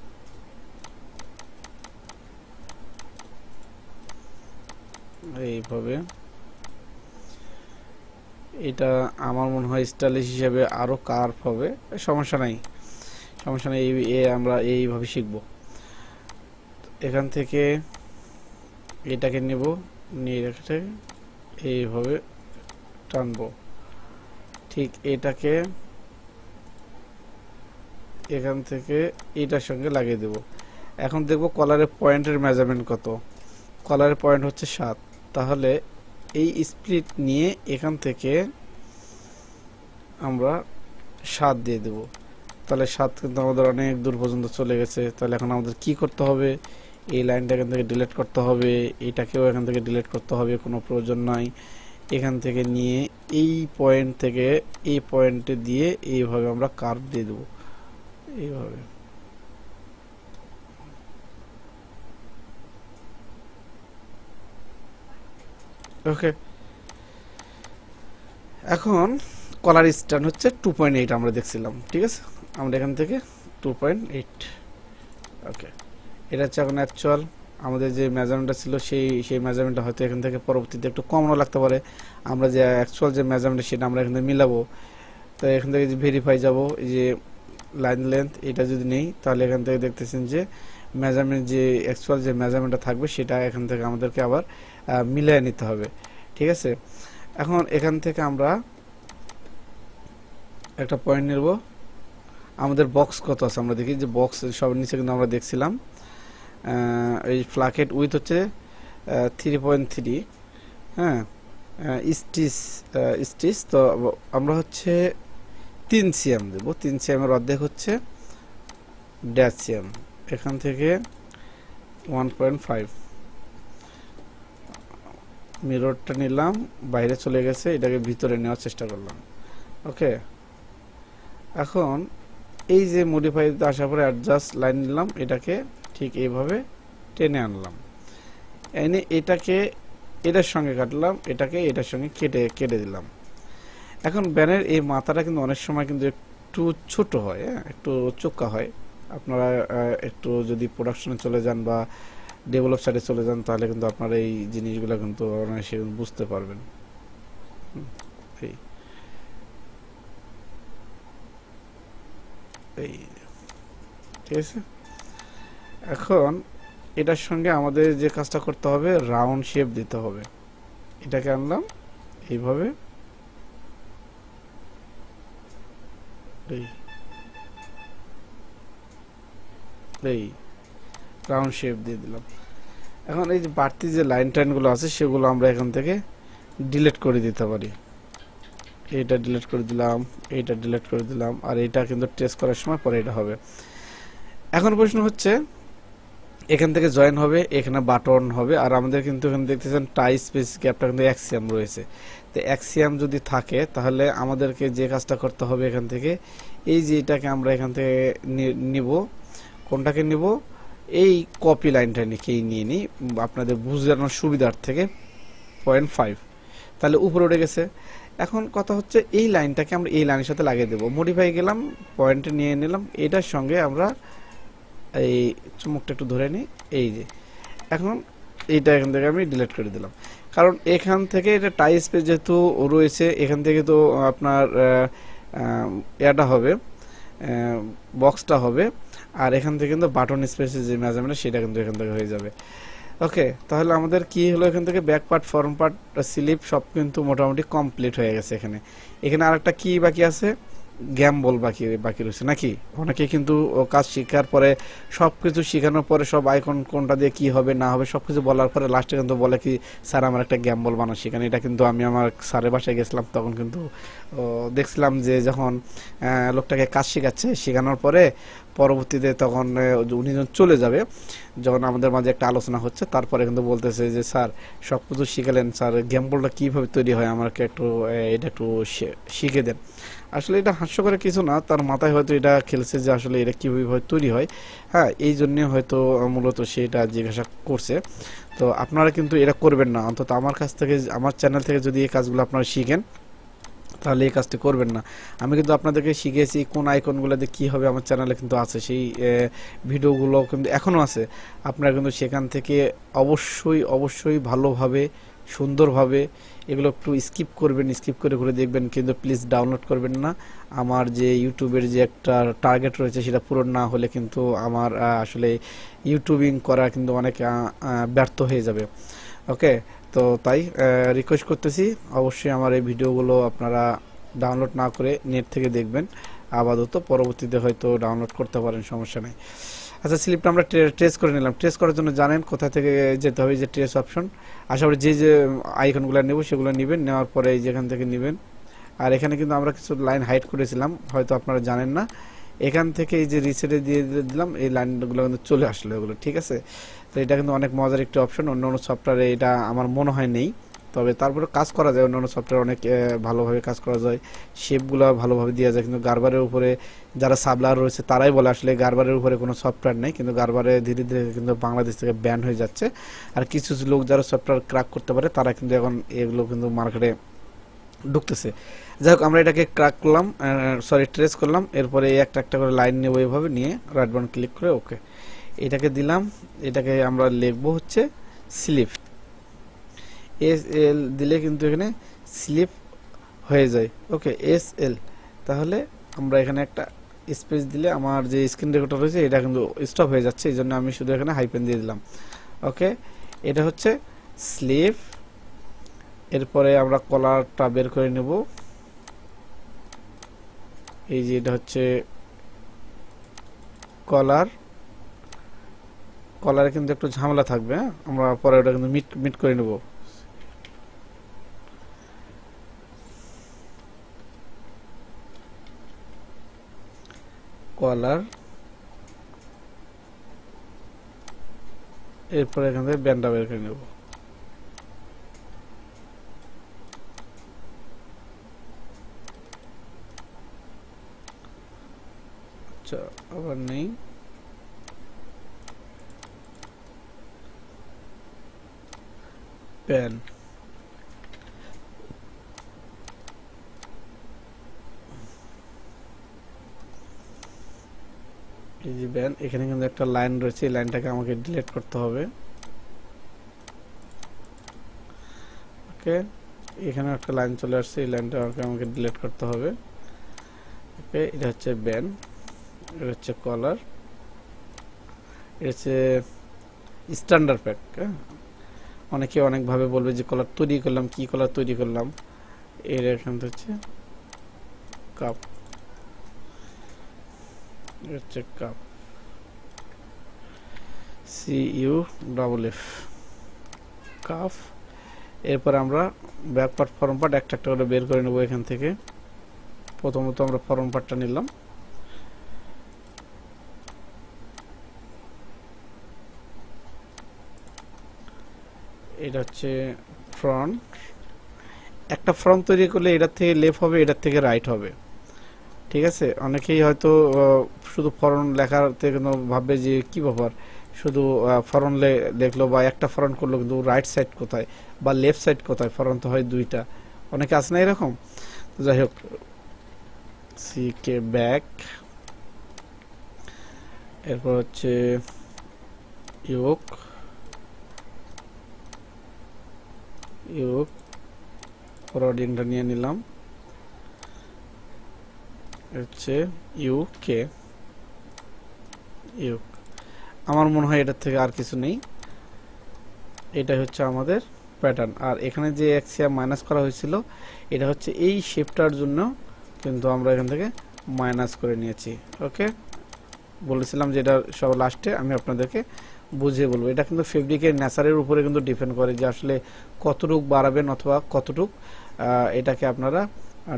এইভাবে। এটা আমার মনে হয় স্টাইলিশ হিসেবে আরো কার্ভ হবে, সমস্যা নাই। আমরা এইভাবে শিখব। এখান থেকে এটাকে নেব, নিয়ে রেখে এইভাবে টানবো, ঠিক এটাকে এখান থেকে এটার সঙ্গে লাগিয়ে দেব। এখন দেখব কলারের পয়েন্টের মেজারমেন্ট কত। কলারের পয়েন্ট হচ্ছে 7, তাহলে এই স্প্লিট নিয়ে এখান থেকে আমরা 7 দিয়ে দেব। তাহলে 7 কিন্তু আমাদের অনেক দূর পর্যন্ত চলে গেছে। তাহলে এখন আমাদের কি করতে হবে? এই লাইনটা এখান থেকে ডিলিট করতে হবে, এটাকেও এখান থেকে ডিলিট করতে হবে, কোনো প্রয়োজন নাই। এখান থেকে নিয়ে এই পয়েন্ট থেকে এই পয়েন্টে দিয়ে এইভাবে আমরা কার্ভ দিয়ে দেব, এইভাবে। ওকে, এখন কলার স্ট্যান্ড হচ্ছে 2.8 আমরা দেখছিলাম, ঠিক আছে। আমরা এখান থেকে 2.8, ওকে। এটা হচ্ছে এখন অ্যাকচুয়াল আমাদের যে মেজারমেন্টটা ছিল, সেই মেজারমেন্টটা হয়তো এখান থেকে পরবর্তীতে একটু কমও লাগতে পারে। আমরা যে অ্যাকচুয়াল যে মেজারমেন্ট সেটা আমরা এখান থেকে মিলাবো। তো এখান থেকে যে ভেরিফাই যাব, এই যে লাইন লেন্থ এটা যদি নেই, তাহলে এখান থেকে দেখতেছেন যে মেজারমেন্ট, যে অ্যাকচুয়াল যে মেজারমেন্টটা থাকবে সেটা এখান থেকে আমাদেরকে আবার মিলিয়ে নিতে হবে, ঠিক আছে। এখন এখান থেকে আমরা একটা পয়েন্ট নেব। আমাদের বক্স কত আছে আমরা দেখি, যে বক্স সবার নিচে কিন্তু আমরা দেখছিলাম এই ফ্ল্যাকেট উইথ হচ্ছে 3.3, হ্যাঁ, স্টিচ। তো আমরা হচ্ছে 3 সিএম দেব। 3 সিএম এর অর্ধেক হচ্ছে ড্যাশ সিএম। এখান থেকে 1.5 মিররটা নিলাম, বাইরে চলে গেছে, এটাকে ভিতরে নেওয়ার চেষ্টা করলাম। ওকে, এখন এই যে মডিফাইতে আসার পরে অ্যাডজাস্ট লাইন নিলাম, এটাকে ঠিক এইভাবে টেনে আনলাম, এনে এটাকে এটার সঙ্গে কাটলাম, এটাকে এটার সঙ্গে কেটে দিলাম। এখন ব্যানের এই মাথাটা কিন্তু অনেক সময় কিন্তু একটু ছোট হয়, একটু চোক্কা হয়। আপনারা একটু যদি প্রোডাকশনে চলে যান বা ডেভেলপ সাইডে চলে যান, তাহলে কিন্তু আপনারা এই জিনিসগুলো কিন্তু অনায়াসে বুঝতে পারবেন। এই ঠিক আছে। এখন এটার সঙ্গে আমাদের যে কাজটা করতে হবে, রাউন্ড শেপ দিতে হবে। এটাকে আনলাম এইভাবে, এই রাউন্ড শেপ দিয়ে দিলাম। এখন এই যে বাড়তি যে লাইন টাইনগুলো আছে সেগুলো আমরা এখান থেকে ডিলিট করে দিতে পারি। এইটা ডিলিট করে দিলাম, এইটা ডিলিট করে দিলাম, আর এইটা কিন্তু টেস্ট করার সময় পরে এটা হবে। এখন প্রশ্ন হচ্ছে, এখান থেকে জয়েন হবে, এখানে বাটন হবে, আর আমাদের কিন্তু এখানে দেখতেছেন টাই স্পেস গ্যাপটা কিন্তু অ্যাক্সিয়াম রয়েছে। তো অ্যাক্সিয়াম যদি থাকে তাহলে আমাদেরকে যে কাজটা করতে হবে, এখান থেকে এই যে এটাকে আমরা এখান থেকে নিব। কোনটাকে নিব? এই কপি লাইনটা নিয়ে নিই আপনাদের বুঝানোর সুবিধার থেকে 0.5, তাহলে উপরে উঠে গেছে। এখন কথা হচ্ছে এই লাইনটাকে আমরা এই লাইনের সাথে লাগিয়ে দেব। মডিফাই গেলাম, পয়েন্ট নিয়ে নিলাম, এটার সঙ্গে আমরা এই চুমুকটা একটু ধরে নিই, এই যে। এখন এইটা এখান থেকে আমি ডিলিট করে দিলাম, কারণ এখান থেকে এটা টাই স্পেস যেহেতু রয়েছে, এখান থেকে তো আপনার এটা হবে, বক্সটা হবে, আর এখান থেকে কিন্তু বাটন স্পেসের যে মেজারমেন্ট সেটা কিন্তু এখান থেকে হয়ে যাবে। ওকে, তাহলে আমাদের কি হলো, এখান থেকে back part, form part, slip সব কিন্তু মোটামুটি কমপ্লিট হয়ে গেছে। এখানে এখানে আরেকটা কি বাকি আছে, গ্যাম্বল বাকি বাকি রয়েছে নাকি। অনেকে কিন্তু কাজ শেখার পরে, সব কিছু শেখানোর পরে, সব আইকন কোনটা দিয়ে কি হবে না হবে সব কিছু বলার পরে লাস্টে কিন্তু বলে কি স্যার আমার একটা গ্যাম্বল বানানো শেখান। এটা কিন্তু আমি আমার স্যারের বাসায় গেছিলাম, তখন কিন্তু দেখছিলাম যে যখন লোকটাকে কাজ শেখাচ্ছে, শেখানোর পরে পরবর্তীতে তখন উনি যখন চলে যাবে, যখন আমাদের মাঝে একটা আলোচনা হচ্ছে, তারপরে কিন্তু বলতেছে যে স্যার সব কিছু শিখালেন, স্যার গ্যাম্বলটা কীভাবে তৈরি হয় আমাকে একটু এটা একটু শিখে দেন। আসলে এটা হাস্যকর কিছু না, তার মাথায় হয়তো এটা খেলছে যে আসলে এটা কীভাবে তৈরি হয়। হ্যাঁ, এই জন্যে হয়তো মূলত সে এটা জিজ্ঞাসা করছে। তো আপনারা কিন্তু এটা করবেন না, অন্তত আমার কাছ থেকে, আমার চ্যানেল থেকে যদি এই কাজগুলো আপনারা শিখেন তাহলে এই কাজটি করবেন না। আমি কিন্তু আপনাদেরকে শিখিয়েছি কোন আইকনগুলোতে কী হবে, আমার চ্যানেলে কিন্তু আছে, সেই ভিডিওগুলো কিন্তু এখনও আছে। আপনারা কিন্তু সেখান থেকে অবশ্যই অবশ্যই ভালোভাবে সুন্দরভাবে এগুলো একটু স্কিপ করবেন, স্কিপ করে করে দেখবেন, কিন্তু প্লিজ ডাউনলোড করবেন না। আমার যে ইউটিউবের যে একটা টার্গেট রয়েছে সেটা পূরণ না হলে কিন্তু আমার আসলে ইউটিউবিং করা কিন্তু অনেক ব্যর্থ হয়ে যাবে। ওকে, তো তাই রিকোয়েস্ট করতেছি অবশ্যই আমার এই ভিডিওগুলো আপনারা ডাউনলোড না করে নেট থেকে দেখবেন আপাতত, পরবর্তীতে হয়তো ডাউনলোড করতে পারেন, সমস্যা নেই। আচ্ছা, স্লিপটা আমরা ট্রেস করে নিলাম। ট্রেস করার জন্য জানেন কোথা থেকে যেতে হবে, যে ট্রেস অপশন। আশা করি যে যে আইকনগুলো নেব সেগুলো নেবেন, নেওয়ার পরে এই যেখান থেকে নেবেন। আর এখানে কিন্তু আমরা কিছু লাইন হাইড করেছিলাম, হয়তো আপনারা জানেন না। এখান থেকে এই যে রিসেটে দিয়ে দিলাম, এই লাইনগুলো কিন্তু চলে আসলো এগুলো, ঠিক আছে। তো এটা কিন্তু অনেক মজার একটি অপশন, অন্য অন্য সফটওয়্যারে এটা আমার মনে হয় নেই, তবে তারপরে কাজ করা যায়, অন্যান্য সফটওয়্যার অনেক ভালোভাবে কাজ করা যায়, শেপগুলো ভালোভাবে দেওয়া যায়। কিন্তু গারবারের উপরে যারা সাবলার রয়েছে তারাই বলে আসলে গারবারের উপরে কোনো সফটওয়্যার নেই, কিন্তু গারবারে ধীরে ধীরে কিন্তু বাংলাদেশ থেকে ব্যান হয়ে যাচ্ছে। আর কিছু কিছু লোক যারা সফটওয়্যার ক্র্যাক করতে পারে তারা কিন্তু এখন এগুলো কিন্তু মার্কেটে ঢুকতেছে। যাই হোক, আমরা এটাকে ক্র্যাক করলাম, সরি ট্রেস করলাম, এরপরে একটা একটা করে লাইন নেব, এইভাবে নিয়ে রাইট বাটন ক্লিক করে ওকে এটাকে দিলাম। এটাকে আমরা লিখবো হচ্ছে স্লিপ, এস এল দিলে কিন্তু এখানে স্লিপ হয়ে যায়। ওকে, এস এল, তাহলে আমরা এখানে একটা স্পেস দিলে আমার যে স্ক্রিন রেকর্ডার রয়েছে এটা কিন্তু স্টপ হয়ে যাচ্ছে, এই জন্য আমি শুধু এখানে হাইপেন দিয়ে দিলাম। ওকে, এটা হচ্ছে স্লিপ। এরপরে আমরা কলারটা বের করে নেব, এই যে এটা হচ্ছে কলার। কলারে কিন্তু একটু ঝামেলা থাকবে, আমরা পরে ওটা কিন্তু মিট মিট করে নেব। কলার, এরপরে এখান থেকে ব্যান্ডটা বের করে নেব। আচ্ছা, আবার নেই, প্যান, এই যে ব্যান, এখানে কিন্তু একটা লাইন রয়েছে, এই লাইনটাকে আমাকে ডিলিট করতে হবে। ওকে, এখানে একটা লাইন চলে আসছে, এই লাইনটা আমাকে ডিলিট করতে হবে। ওকে, এটা হচ্ছে ব্যান, এটা হচ্ছে কলার, এটা হচ্ছে স্ট্যান্ডার্ড প্যাক। অনেকে অনেকভাবে বলবে যে কলার তৈরি করলাম, কি কলার তৈরি করলাম। এর এখান থেকে হচ্ছে কাপ, হচ্ছে কাপ, CUFF, কাফ। এরপর আমরা ব্যাক পার্ট, ফরম পার্ট একটা একটা করে বের করে নেব এখান থেকে। প্রথমত আমরা ফরম পার্টটা নিলাম, এটা হচ্ছে ফ্রন্ট। একটা ফ্রন্ট তৈরি করলে এটার থেকে লেফট হবে, এটার থেকে রাইট হবে, ঠিক আছে। অনেকেই হয়তো শুধু ফরন লেখার থেকে ভাববে যে কি ব্যাপার, শুধু ফরন লেখলো বা একটা ফরন করলো, কিন্তু রাইট সাইড কোথায় বা লেফট সাইড কোথায়, ফরন তো হয় দুইটা, অনেকে আছে না এরকম। যাই হোক, সিকে ব্যাক, এরপর হচ্ছে ইয়োক, ইয়োক ফরওয়ার্ডিংটা নিয়ে নিলাম, হচ্ছে ইউকে, ইউক। আমার মনে হয় এটার থেকে আর কিছু নেই। এটা হচ্ছে আমাদের প্যাটার্ন। আর এখানে যে এক্সিয়াম মাইনাস করা হয়েছিল এটা হচ্ছে এই শেপটার জন্য, কিন্তু আমরা এখান থেকে মাইনাস করে নিয়েছি। ওকে, বলেছিলাম যে এটা সব লাস্টে আমি আপনাদেরকে বুঝিয়ে বলবো। এটা কিন্তু ফেব্রিকের নেচারের উপরে কিন্তু ডিপেন্ড করে যে আসলে কতটুক বাড়াবেন অথবা কতটুক এটাকে আপনারা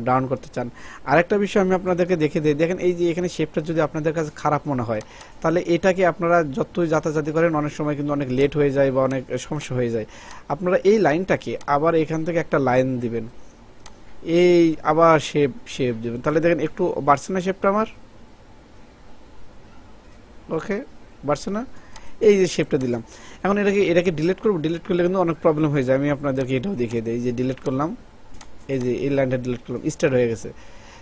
ডাউন করতে চান। আরেকটা বিষয় আমি আপনাদেরকে দেখে দিই, দেখেন এই যে এখানে শেপটা যদি আপনাদের কাছে খারাপ মনে হয় তাহলে এটাকে আপনারা যতই যাতাযাতি করেন অনেক সময় কিন্তু অনেক লেট হয়ে যায় বা অনেক সমস্যা হয়ে যায়। আপনারা এই লাইনটাকে আবার এখান থেকে একটা লাইন দিবেন, এই আবার শেপ দিবেন, তাহলে দেখেন একটু বাড়ছে না শেপটা আমার। ওকে, বাড়ছে না? এই যে শেপটা দিলাম, এখন এটাকে ডিলিট করব। ডিলিট করলে কিন্তু অনেক প্রবলেম হয়ে যায়। আমি আপনাদেরকে এটাও দেখিয়ে দিই, যে ডিলিট করলাম, এই যে এই লাইনটা ডিলিট করলাম, স্টার্ট হয়ে গেছে,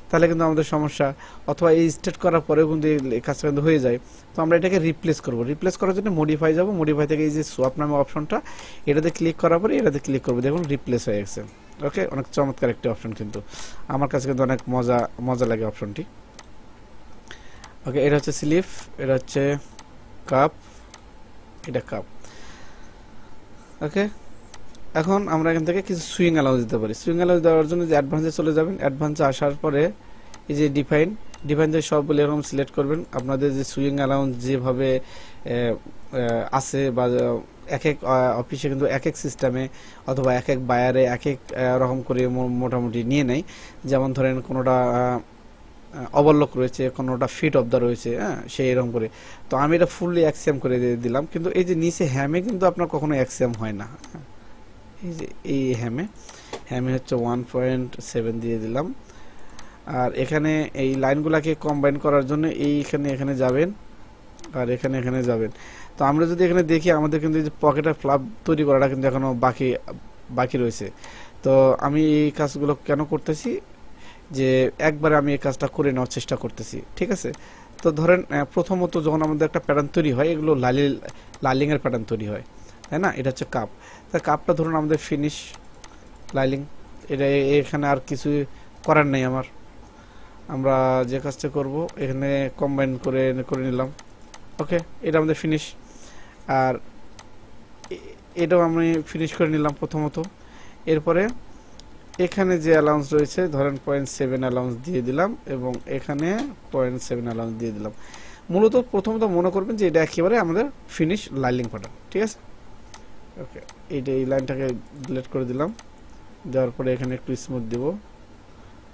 তাহলে কিন্তু আমাদের সমস্যা। অথবা এই স্টার্ট করার পরেও কিন্তু এই কাজটা কিন্তু হয়ে যায়। তো আমরা এটাকে রিপ্লেস করব। রিপ্লেস করার জন্য মডিফাই যাব, মডিফাই থেকে এই যে সোয়াপ নামে অপশনটা, এটাতে ক্লিক করার পরে এটাতে ক্লিক করবো, দেখুন রিপ্লেস হয়ে গেছে। ওকে, অনেক চমৎকার একটি অপশন, কিন্তু আমার কাছে কিন্তু অনেক মজা লাগে অপশনটি। ওকে, এটা হচ্ছে স্লিপ, এটা হচ্ছে কাপ, এটা কাপ। ওকে, এখন আমরা এখান থেকে কিছু সুইং অ্যালাউন্স দিতে পারি। সুইং অ্যালাউন্স দেওয়ার জন্য যে অ্যাডভান্সে চলে যাবেন, অ্যাডভান্সে আসার পরে এই যে ডিফাইন থেকে সবগুলো এরকম সিলেক্ট করবেন। আপনাদের যে সুইং অ্যালাউন্স যেভাবে আছে বা এক এক অফিসে কিন্তু এক এক সিস্টেমে অথবা এক এক বায়ারে এক এক রকম করে মোটামুটি নিয়ে নেয়। যেমন ধরেন কোনোটা ওভারলক রয়েছে, কোনোটা ফিট অফ দ্য রয়েছে, হ্যাঁ, সেই এরকম করে। তো আমি এটা ফুললি এক্সএম করে দিলাম, কিন্তু এই যে নিচে হ্যামে কিন্তু আপনার কখনো এক্সএম হয় না। এই যে এই হ্যামে হচ্ছে 1.7 দিয়ে দিলাম। আর এখানে এই লাইনগুলোকে কম্বাইন করার জন্য এখানে যাবেন, আর এখানে যাবেন। তো আমরা যদি এখানে দেখি আমাদের কিন্তু এই যে পকেটের ফ্লাপ তৈরি করাটা কিন্তু এখনো বাকি রয়েছে। তো আমি এই কাজগুলো কেন করতেছি, যে একবারে আমি এই কাজটা করে নেওয়ার চেষ্টা করতেছি, ঠিক আছে। তো ধরেন প্রথমত যখন আমাদের একটা প্যাটার্ন তৈরি হয়, এগুলো লাইলিংয়ের প্যাটার্ন তৈরি হয়, তাই না? এটা হচ্ছে কাপ। তা কাপটা ধরুন আমাদের ফিনিশ লাইলিং, এটা এখানে আর কিছু করার নেই আমার। আমরা যে কাজটা করব এখানে কম্বাইন করে নিলাম। ওকে, এটা আমাদের ফিনিশ। আর এটাও আমি ফিনিশ করে নিলাম প্রথমত। এরপরে এখানে যে অ্যালাউন্স রয়েছে ধরেন 0.7 অ্যালাউন্স দিয়ে দিলাম, এবং এখানে 0.7 অ্যালাউন্স দিয়ে দিলাম। মূলত প্রথমত মনে করবেন যে এটা একেবারে আমাদের ফিনিশ লাইলিং প্যাটার্ন, ঠিক আছে। ওকে, এই লাইনটাকে ডিলিট করে দিলাম, দেওয়ার পরে এখানে একটু স্মুথ দিব।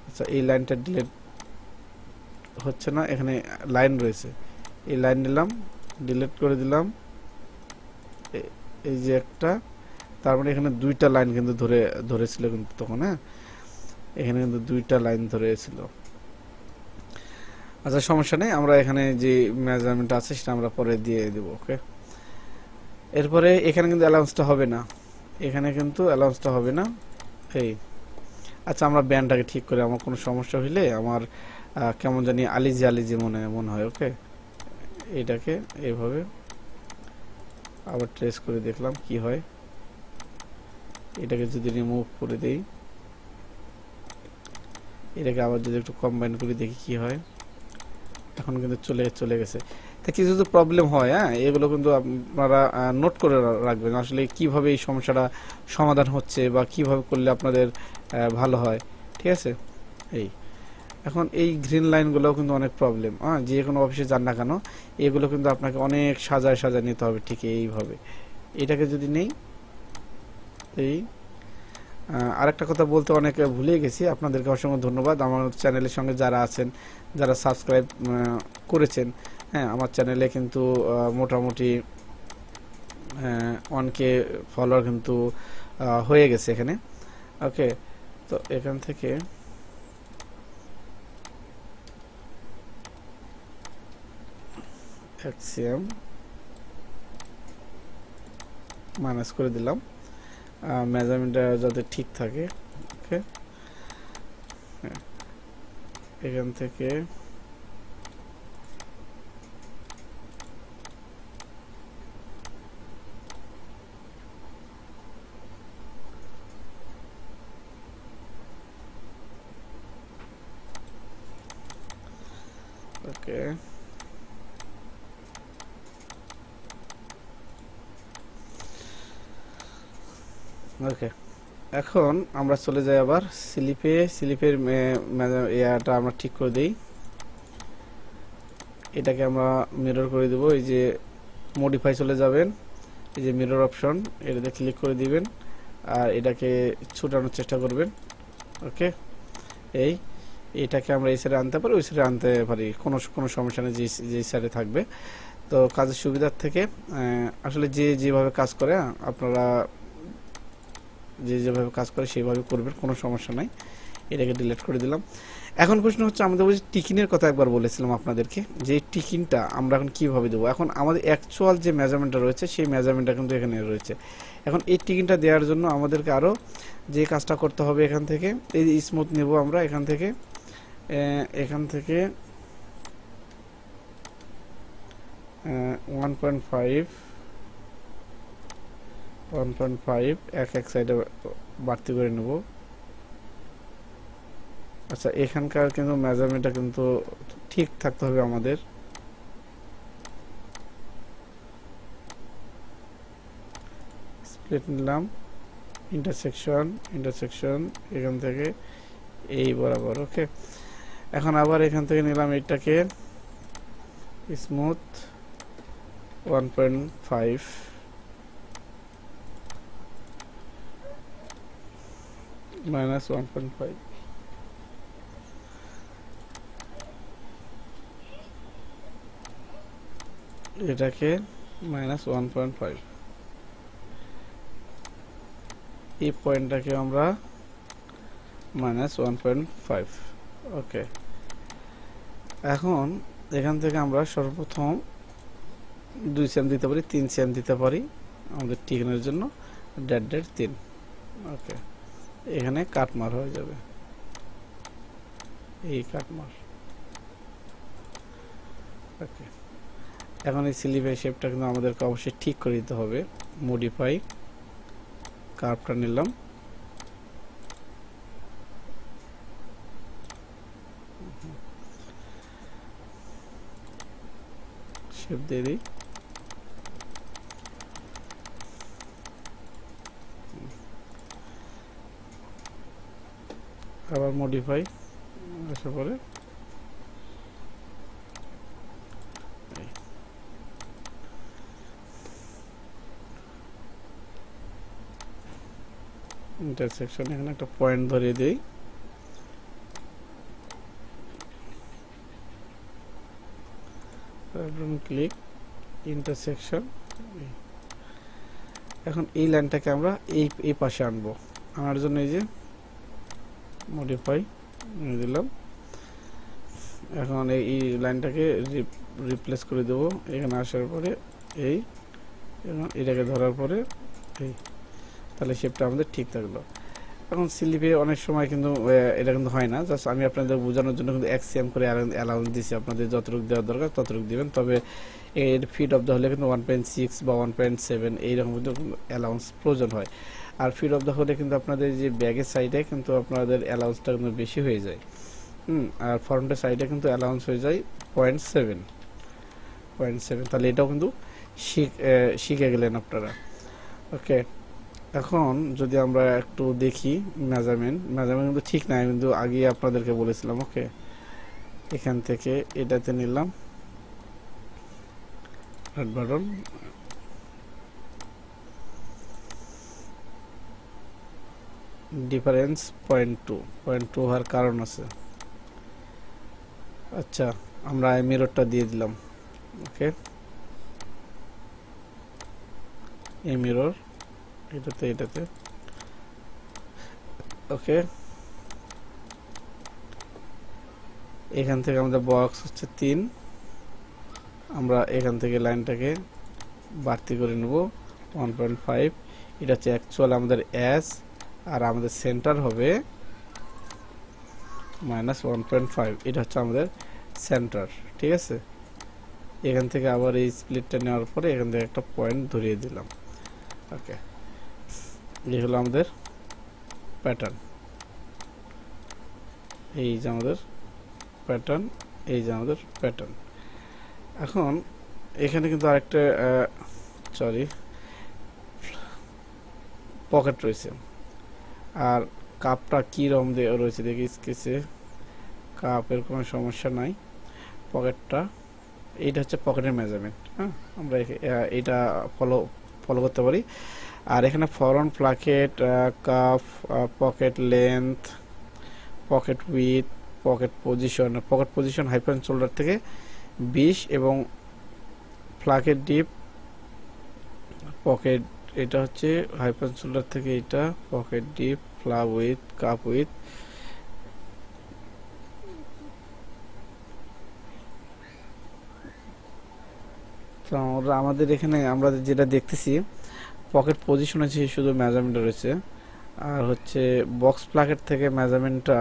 আচ্ছা, এই লাইনটা ডিলিট হচ্ছে না, এখানে লাইন রয়েছে, এই লাইন নিলাম, ডিলিট করে দিলাম। এই যে একটা, তারপরে এখানে দুইটা লাইন কিন্তু ধরেছিল কিন্তু তখন, হ্যাঁ, এখানে কিন্তু দুইটা লাইন ধরেছিল। আচ্ছা, সমস্যা নেই, আমরা এখানে যে মেজারমেন্ট আছে সেটা আমরা পরে দিয়ে দেব। ওকে, এরপরে এখানে কিন্তু অ্যালাউন্সটা হবে না, এখানে কিন্তু অ্যালাউন্সটা হবে না। এই আচ্ছা, আমরা ব্যান্ডটাকে ঠিক করে, আমার কোনো সমস্যা হইলে আমার কেমন জানি আলিজি মনে হয়। ওকে, এটাকে এইভাবে আবার ট্রেস করে দেখলাম কি হয়। এটাকে যদি রিমুভ করে দেই, এটাকে আবার যদি একটু কম্বাইন করে দেখি কি হয়, এখন কিন্তু চলে গেছে। তা কিছু যদি প্রবলেম হয়, হ্যাঁ, এগুলো কিন্তু আপনারা নোট করে রাখবেন, আসলে কিভাবে এই সমস্যাটা সমাধান হচ্ছে বা কিভাবে করলে আপনাদের ভালো হয়, ঠিক আছে। এখন এই গ্রিন লাইনগুলোও কিন্তু অনেক প্রবলেম, হ্যাঁ, যে কোনো অফিসে যান না কেন এগুলো কিন্তু আপনাকে অনেক সাজায় নিতে হবে, ঠিক এইভাবে। এটাকে যদি নেই, আরেকটা কথা বলতে অনেক ভুলে গেছি, আপনাদেরকে অসংখ্য ধন্যবাদ আমার চ্যানেলের সঙ্গে যারা আছেন, যারা সাবস্ক্রাইব করেছেন। হ্যাঁ, আমার চ্যানেলে কিন্তু মোটামুটি 1K ফলোয়ার কিন্তু হয়ে গেছে এখানে। ওকে, তো এখান থেকে এক্সিএম মাইনাস করে দিলাম, মেজারমেন্টটা যাতে ঠিক থাকে। ওকে, এখান থেকে ওকে, ওকে, এখন আমরা চলে যাই আবার স্লিপের ইয়াটা আমরা ঠিক করে দিই। এটাকে আমরা মিরর করে দেব। এই যে মডিফাই চলে যাবেন, এই যে মিরর অপশন, এটাতে ক্লিক করে দিবেন আর এটাকে ছোটানোর চেষ্টা করবেন। ওকে, এটাকে আমরা এই সাইডে আনতে পারি, ওই সাইডে আনতে পারি, কোনো সমস্যা নেই, যে সাইডে থাকবে। তো কাজের সুবিধার থেকে আসলে যেভাবে কাজ করে আপনারা যেভাবে কাজ করে সেইভাবে করবেন, কোনো সমস্যা নাই। এটাকে ডিলিট করে দিলাম। এখন প্রশ্ন হচ্ছে, আমাদের ওই টিকিনের কথা একবার বলেছিলাম আপনাদেরকে, যে টিকিনটা আমরা এখন কিভাবে দেবো। এখন আমাদের অ্যাকচুয়াল যে মেজারমেন্টটা রয়েছে সেই মেজারমেন্টটা কিন্তু এখানে রয়েছে। এখন এই টিকিনটা দেওয়ার জন্য আমাদেরকে আরও যে কাজটা করতে হবে, এখান থেকে এই স্মুথ নেব আমরা, এখান থেকে 1.5 এক সাইডে বাড়তি করে নেব। আচ্ছা, এখানকার কিন্তু মেজারমেন্টটা কিন্তু ঠিক থাকতে হবে আমাদের। স্প্লিট নিলাম, ইন্টারসেকশন এখান থেকে এই বরাবর। ওকে, এখন আবার এখান থেকে নিলাম এটাকে স্মুথ 1.5 মাইনাস 1.5, এটাকে মাইনাস 1.5, এই পয়েন্টটাকে আমরা মাইনাস 1.5। ওকে, এখন এখান থেকে আমরা সর্বপ্রথম 2 সেম দিতে পারি, 3 সেম দিতে পারি আমাদের টিকেনের জন্য, 1.5 ওকে, এখানে কাটমার হয়ে যাবে, এই কাটমার। ওকে, এখন এই স্লিপের শেপটা কিন্তু আমাদেরকে অবশ্যই ঠিক করে দিতে হবে। মডিফাই, কার্ভটা নিলাম, শেপ দিয়ে দিই। আবার মডিফাই আসার পরে ইন্টারসেকশন, এখানে একটা পয়েন্ট ধরিয়ে দিই। Click, intersection. এখন এই লাইনটাকে আমরা এই পাশে আনবো। আনার জন্য এই যে মডিফাই দিলাম। এখন এই লাইনটাকে রিপ্লেস করে দেবো। এখানে আসার পরে এটাকে ধরার পরে তাহলে শেপটা আমাদের ঠিক থাকলো। এখন স্লিপে অনেক সময় কিন্তু এটা কিন্তু হয় না, জাস্ট আমি আপনাদের বোঝানোর জন্য কিন্তু এক্সএম করে অ্যালাউন্স দিচ্ছি। আপনাদের যতটুকু দেওয়ার দরকার ততটুকু দিবেন, তবে এর ফিট অফ দ্য হলে কিন্তু 1.6 বা 1.7 এইরকম কিন্তু অ্যালাউন্স প্রয়োজন হয়। আর ফিট অফ দ্য হলে কিন্তু আপনাদের যে ব্যাগের সাইডে কিন্তু আপনাদের অ্যালাউন্সটা কিন্তু বেশি হয়ে যায়। আর ফ্রন্টের সাইডে কিন্তু অ্যালাউন্স হয়ে যায় 0.7। তাহলে এটাও কিন্তু শিখে গেলেন আপনারা। ওকে, এখন যদি আমরা একটু দেখি মেজারমেন্ট কিন্তু ঠিক নাই, কিন্তু আগে আপনাদেরকে বলেছিলাম। ওকে, এখান থেকে এটাতে নিলাম রাইট বাটন, ডিফারেন্স 0.2 হওয়ার কারণ আছে। আচ্ছা, আমরা এই মিররটা দিয়ে দিলাম। ওকে, এই মিরর এটাতে ওকে, এখান থেকে আমাদের বক্স হচ্ছে 3, আমরা এখান থেকে লাইনটাকে বাড়তি করে নেব 1.5। এটা হচ্ছে অ্যাকচুয়াল আমাদের এস, আর আমাদের সেন্টার হবে -1.5। এটা হচ্ছে আমাদের সেন্টার, ঠিক আছে। এখান থেকে আবার এই স্প্লিটটা নেওয়ার পরে এখান থেকে একটা পয়েন্ট ধরিয়ে দিলাম। ওকে, এই হলো আমাদের প্যাটার্ন। এই যে আমাদের প্যাটার্ন, এখন এখানে কিন্তু আরেকটা পকেট রয়েছে। আর কাপটা কী রকম রয়েছে দেখি স্কেচে, কাপের কোনো সমস্যা নাই। পকেটটা এইটা হচ্ছে পকেটের মেজারমেন্ট। হ্যাঁ, আমরা এটা ফলো করতে পারি। আর এখানে front placket, cuff, pocket length, pocket width, pocket position hyphen shoulder থেকে 20 এবং প্লাকেট ডিপ পকেট, এটা হচ্ছে হাইপেন শোল্ডার থেকে এটা pocket deep, flap width, cuff width. তো আমাদের এখানে আমরা যেটা দেখতেছি পকেট পজিশন আছে শুধু মেজারমেন্ট রয়েছে, আর হচ্ছে বক্স প্লাকেট থেকে মেজারমেন্টটা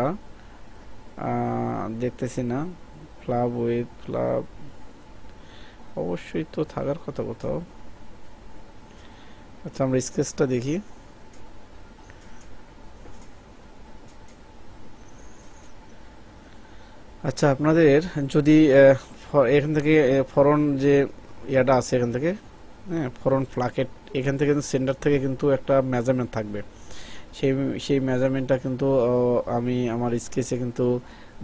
দেখতেছি না। ফ্লাভ উইথ, ফ্লাভ অবশ্যই তো থাকার কথা কোথাও। আচ্ছা, আমরা স্কেচটা দেখি। আচ্ছা, আপনাদের যদি এখান থেকে ফরন্ট যে ইয়াটা আছে এখান থেকে, হ্যাঁ, ফরন্ট প্লাকেট এখান থেকে সেন্টার থেকে কিন্তু একটা মেজারমেন্ট থাকবে। সেই সেই মেজারমেন্টটা কিন্তু আমি আমার স্কেচে কিন্তু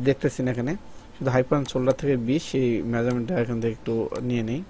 দেখতেছি না এখানে, শুধু হাইপার শোল্ডার থেকে 20 সেই মেজারমেন্টটা এখান থেকে একটু নিয়ে নেই।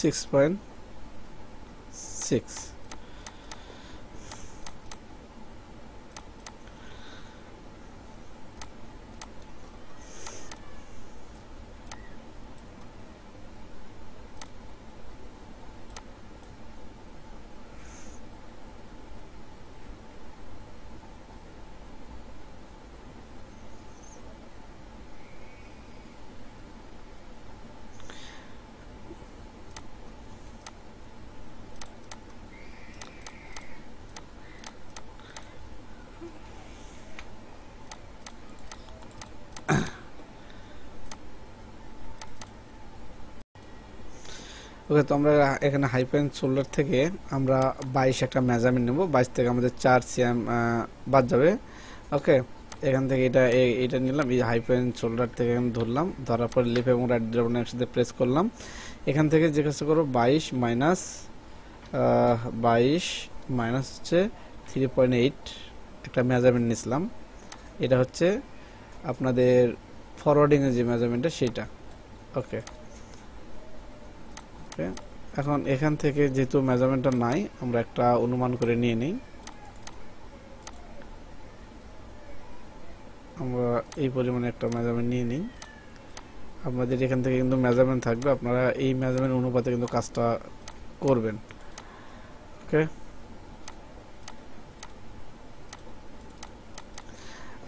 Six point six. ওকে, তো আমরা এখানে হাইপেন শোল্ডার থেকে আমরা 22 একটা মেজারমেন্ট নেব। 22 থেকে আমাদের 4 সিএম বাদ যাবে। ওকে, এখান থেকে এটা নিলাম, এই হাইপেন শোল্ডার থেকে আমি ধরলাম, ধরার পর লেফট এবং রাইট বাটন একসাথে প্রেস করলাম। এখান থেকে যে কাজটা করবো 22 মাইনাস হচ্ছে 3.8 একটা মেজারমেন্ট নিয়েছিলাম। এটা হচ্ছে আপনাদের ফরওয়ার্ডিংয়ের যে মেজারমেন্টটা সেটা। ওকে, এখন এখান থেকে যেহেতু মেজারমেন্টটা নাই, আমরা একটা অনুমান করে নিয়ে নিই। আমরা এই পরিমাণে একটা মেজারমেন্ট নিয়ে নিই। আপনাদের এখান থেকে কিন্তু মেজারমেন্ট থাকবে, আপনারা এই মেজারমেন্ট অনুপাতে কিন্তু কাজটা করবেন। ওকে,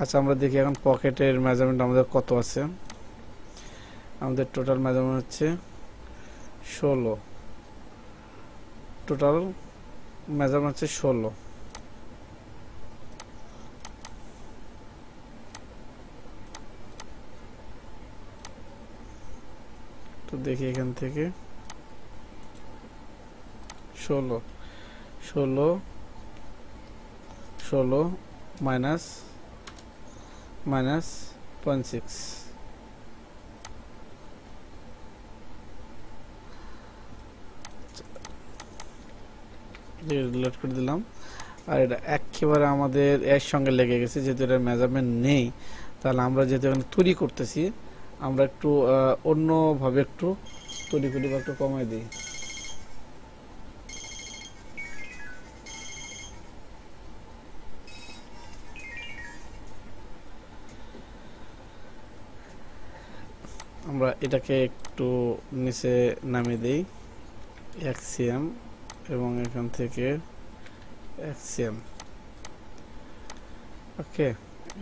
আচ্ছা, আমরা দেখি এখন পকেটের মেজারমেন্ট আমাদের কত আছে। আমাদের টোটাল মেজারমেন্ট হচ্ছে 16। টোটাল মেজারমেন্ট হচ্ছে 16। তো দেখি এখান থেকে 16 16 16 মাইনাস মাইনাস 0.6 ডিলিট করে দিলাম। আর এটা একেবারে আমাদের এর সঙ্গে লেগে গেছে, যেহেতু এটার মেজারমেন্ট নেই, তাহলে আমরা যেহেতু এখানে তৈরি করতেছি আমরা একটু অন্যভাবে একটু তৈরি করি বা একটু কমাই দিই। আমরা এটাকে একটু নিচে নামিয়ে দিই, এক্সিএম, এবং এখান থেকে এক্সিএম। ওকে,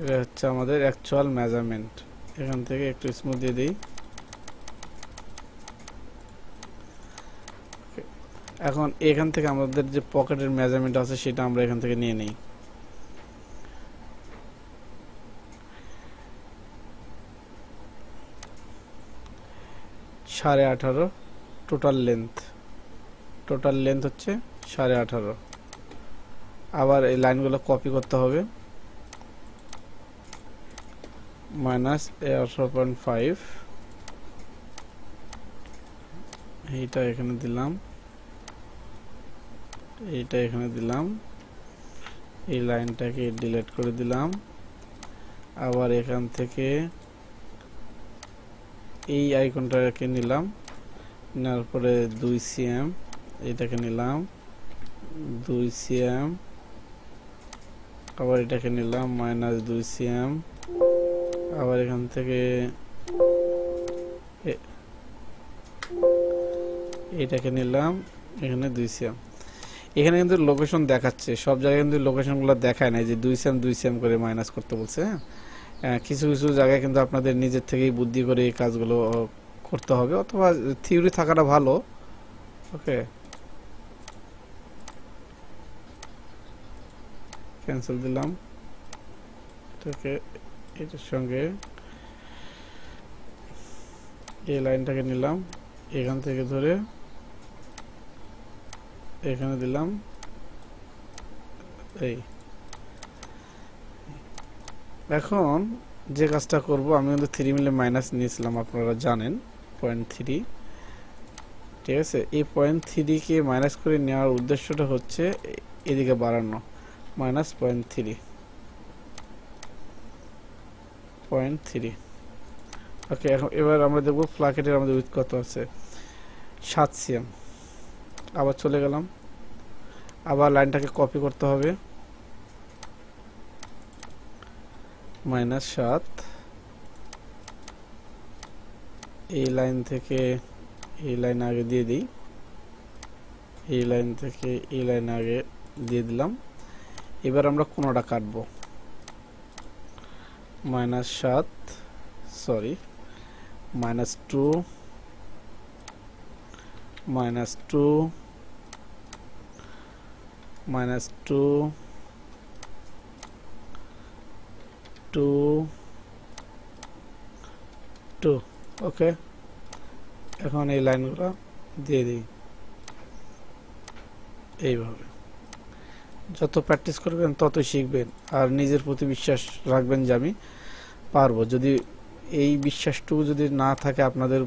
এটা হচ্ছে আমাদের অ্যাকচুয়াল মেজারমেন্ট। এখান থেকে একটু স্মুথ দিয়ে দিই। এখন এখান থেকে আমাদের যে পকেটের মেজারমেন্ট আছে সেটা আমরা এখান থেকে নিয়ে নিই। সাড়ে 18 টোটাল লেন্থ হচ্ছে 18.5। আবার এই লাইনগুলো কপি করতে হবে, মাইনাস 18.5, এইটা এখানে দিলাম, এইটা এখানে দিলাম, এই লাইনটাকে ডিলিট করে দিলাম। আবার এখান থেকে এই আইকনটাকে নিলাম, নেওয়ার পরে 2 cm, এটাকে নিলাম 2 cm, আবার এটাকে নিলাম মাইনাস 2 cm, আবার এখান থেকে এটাকে নিলাম এখানে 2 cm। এখানে কিন্তু লোকেশন দেখাচ্ছে, সব জায়গায় কিন্তু লোকেশনগুলো দেখায় না যে 2 cm 2 cm করে মাইনাস করতে বলছে। কিছু কিছু জায়গায় কিন্তু আপনাদের নিজের থেকেই বুদ্ধি করে এই কাজগুলো করতে হবে, অথবা থিওরি থাকাটা ভালো। ওকে, ক্যান্সেল দিলাম, এটাকে এটার সঙ্গে এই লাইনটাকে নিলাম, এখান থেকে ধরে এখানে দিলাম। এই এখন যে কাজটা করব, আমি কিন্তু 3 মিলি মাইনাস নিয়েছিলাম, আপনারা জানেন 0.3। ঠিক আছে, এই 0.3 কে মাইনাস করে নেওয়ার উদ্দেশ্যটা হচ্ছে এদিকে বাড়ানো, মাইনাস 0.3। ওকে, এখন এবার আমরা দেখব প্লাকেটের আমাদের উইথ কত আছে, 7 cm। আবার চলে গেলাম, আবার লাইনটাকে কপি করতে হবে, -7, এই লাইন থেকে এই লাইন আগে দিয়ে দিই, এই লাইন থেকে এই লাইন আগে দিয়ে দিলাম। এবার আমরা কোণটা কাটবো, -7, সরি -2, -2, -2, 2, 2। ওকে, এখন এই লাইনগুলো দিয়ে দিই এইভাবে। যত প্র্যাকটিস করবেন ততই শিখবেন, আর নিজের প্রতি বিশ্বাস রাখবেন যে আমি পারবো। যদি এই বিশ্বাসটুকু যদি না থাকে আপনাদের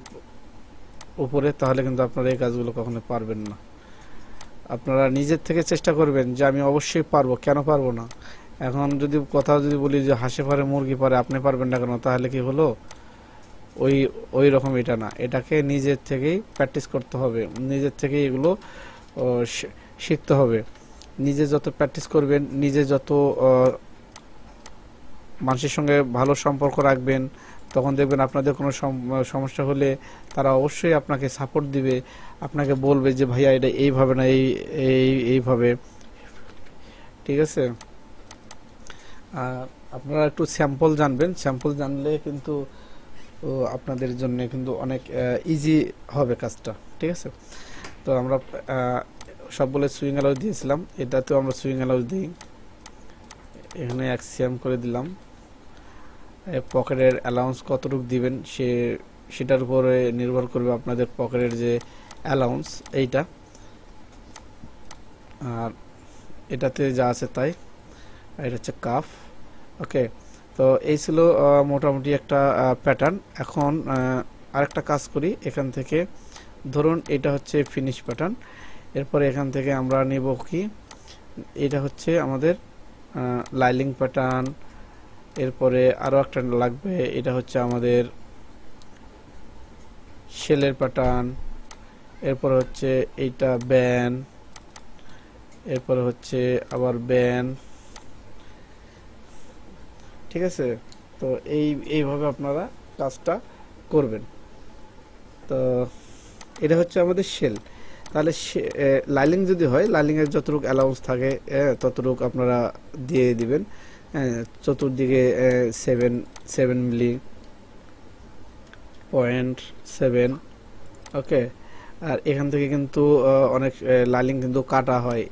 উপরে, তাহলে কিন্তু আপনারা এই কাজগুলো কখনো পারবেন না। আপনারা নিজের থেকে চেষ্টা করবেন যে আমি অবশ্যই পারবো, কেন পারবো না। এখন যদি কথা যদি বলি যে হাঁসে পারে মুরগি পারে, আপনি পারবেন না কেন, তাহলে কি হলো? ওই রকম এটা না, এটাকে নিজের থেকেই প্র্যাকটিস করতে হবে, নিজের থেকেই এগুলো শিখতে হবে। নিজে যত প্র্যাকটিস করবেন, নিজে যত মানুষের সঙ্গে ভালো সম্পর্ক রাখবেন, তখন দেখবেন আপনাদের কোনো সমস্যা হলে তারা অবশ্যই আপনাকে সাপোর্ট দিবে, আপনাকে বলবে যে ভাইয়া এটা এইভাবে না, এইভাবে। ঠিক আছে, আর আপনারা একটু স্যাম্পল জানবেন, স্যাম্পল জানলে কিন্তু আপনাদের জন্য কিন্তু অনেক ইজি হবে কাজটা। ঠিক আছে, তো আমরা সবগুলো সুইং অ্যালাউন্স দিয়েছিলাম, এটাতেও আমরা সুইং অ্যালাউন্স দিই, এখানে অ্যাক্সিয়াম করে দিলাম। পকেটের অ্যালাউন্স কতটুকু দিবেন সেটার উপরে নির্ভর করবে আপনাদের পকেটের যে অ্যালাউন্স এইটা, আর এটাতে যা আছে তাই। আর এটা হচ্ছে কাফ। ওকে, তো এই ছিল মোটামুটি একটা প্যাটার্ন। এখন আরেকটা কাজ করি, এখান থেকে ধরুন এটা হচ্ছে ফিনিশ প্যাটার্ন, এরপরে এখান থেকে আমরা নিব কি, এটা হচ্ছে আমাদের লাইলিং প্যাটার্ন, এরপরে আরও একটা লাগবে, এটা হচ্ছে আমাদের শেলের প্যাটার্ন, এরপরে হচ্ছে এইটা ব্যান, এরপরে হচ্ছে আবার ব্যান। ঠিক আছে, তো এইভাবে আপনারা কাজটা করবেন। তো এটা হচ্ছে আমাদের শেল। তাহলে লাইলিং যদি হয়, লাইলিং এর যতটুকু অ্যালাউন্স থাকে ততটুকু আপনারা দিয়ে দিবেন। চতুর্দিকে 7 মিলি 0.7। ওকে, আর এখান থেকে কিন্তু অনেক লাইলিং কিন্তু কাটা হয়,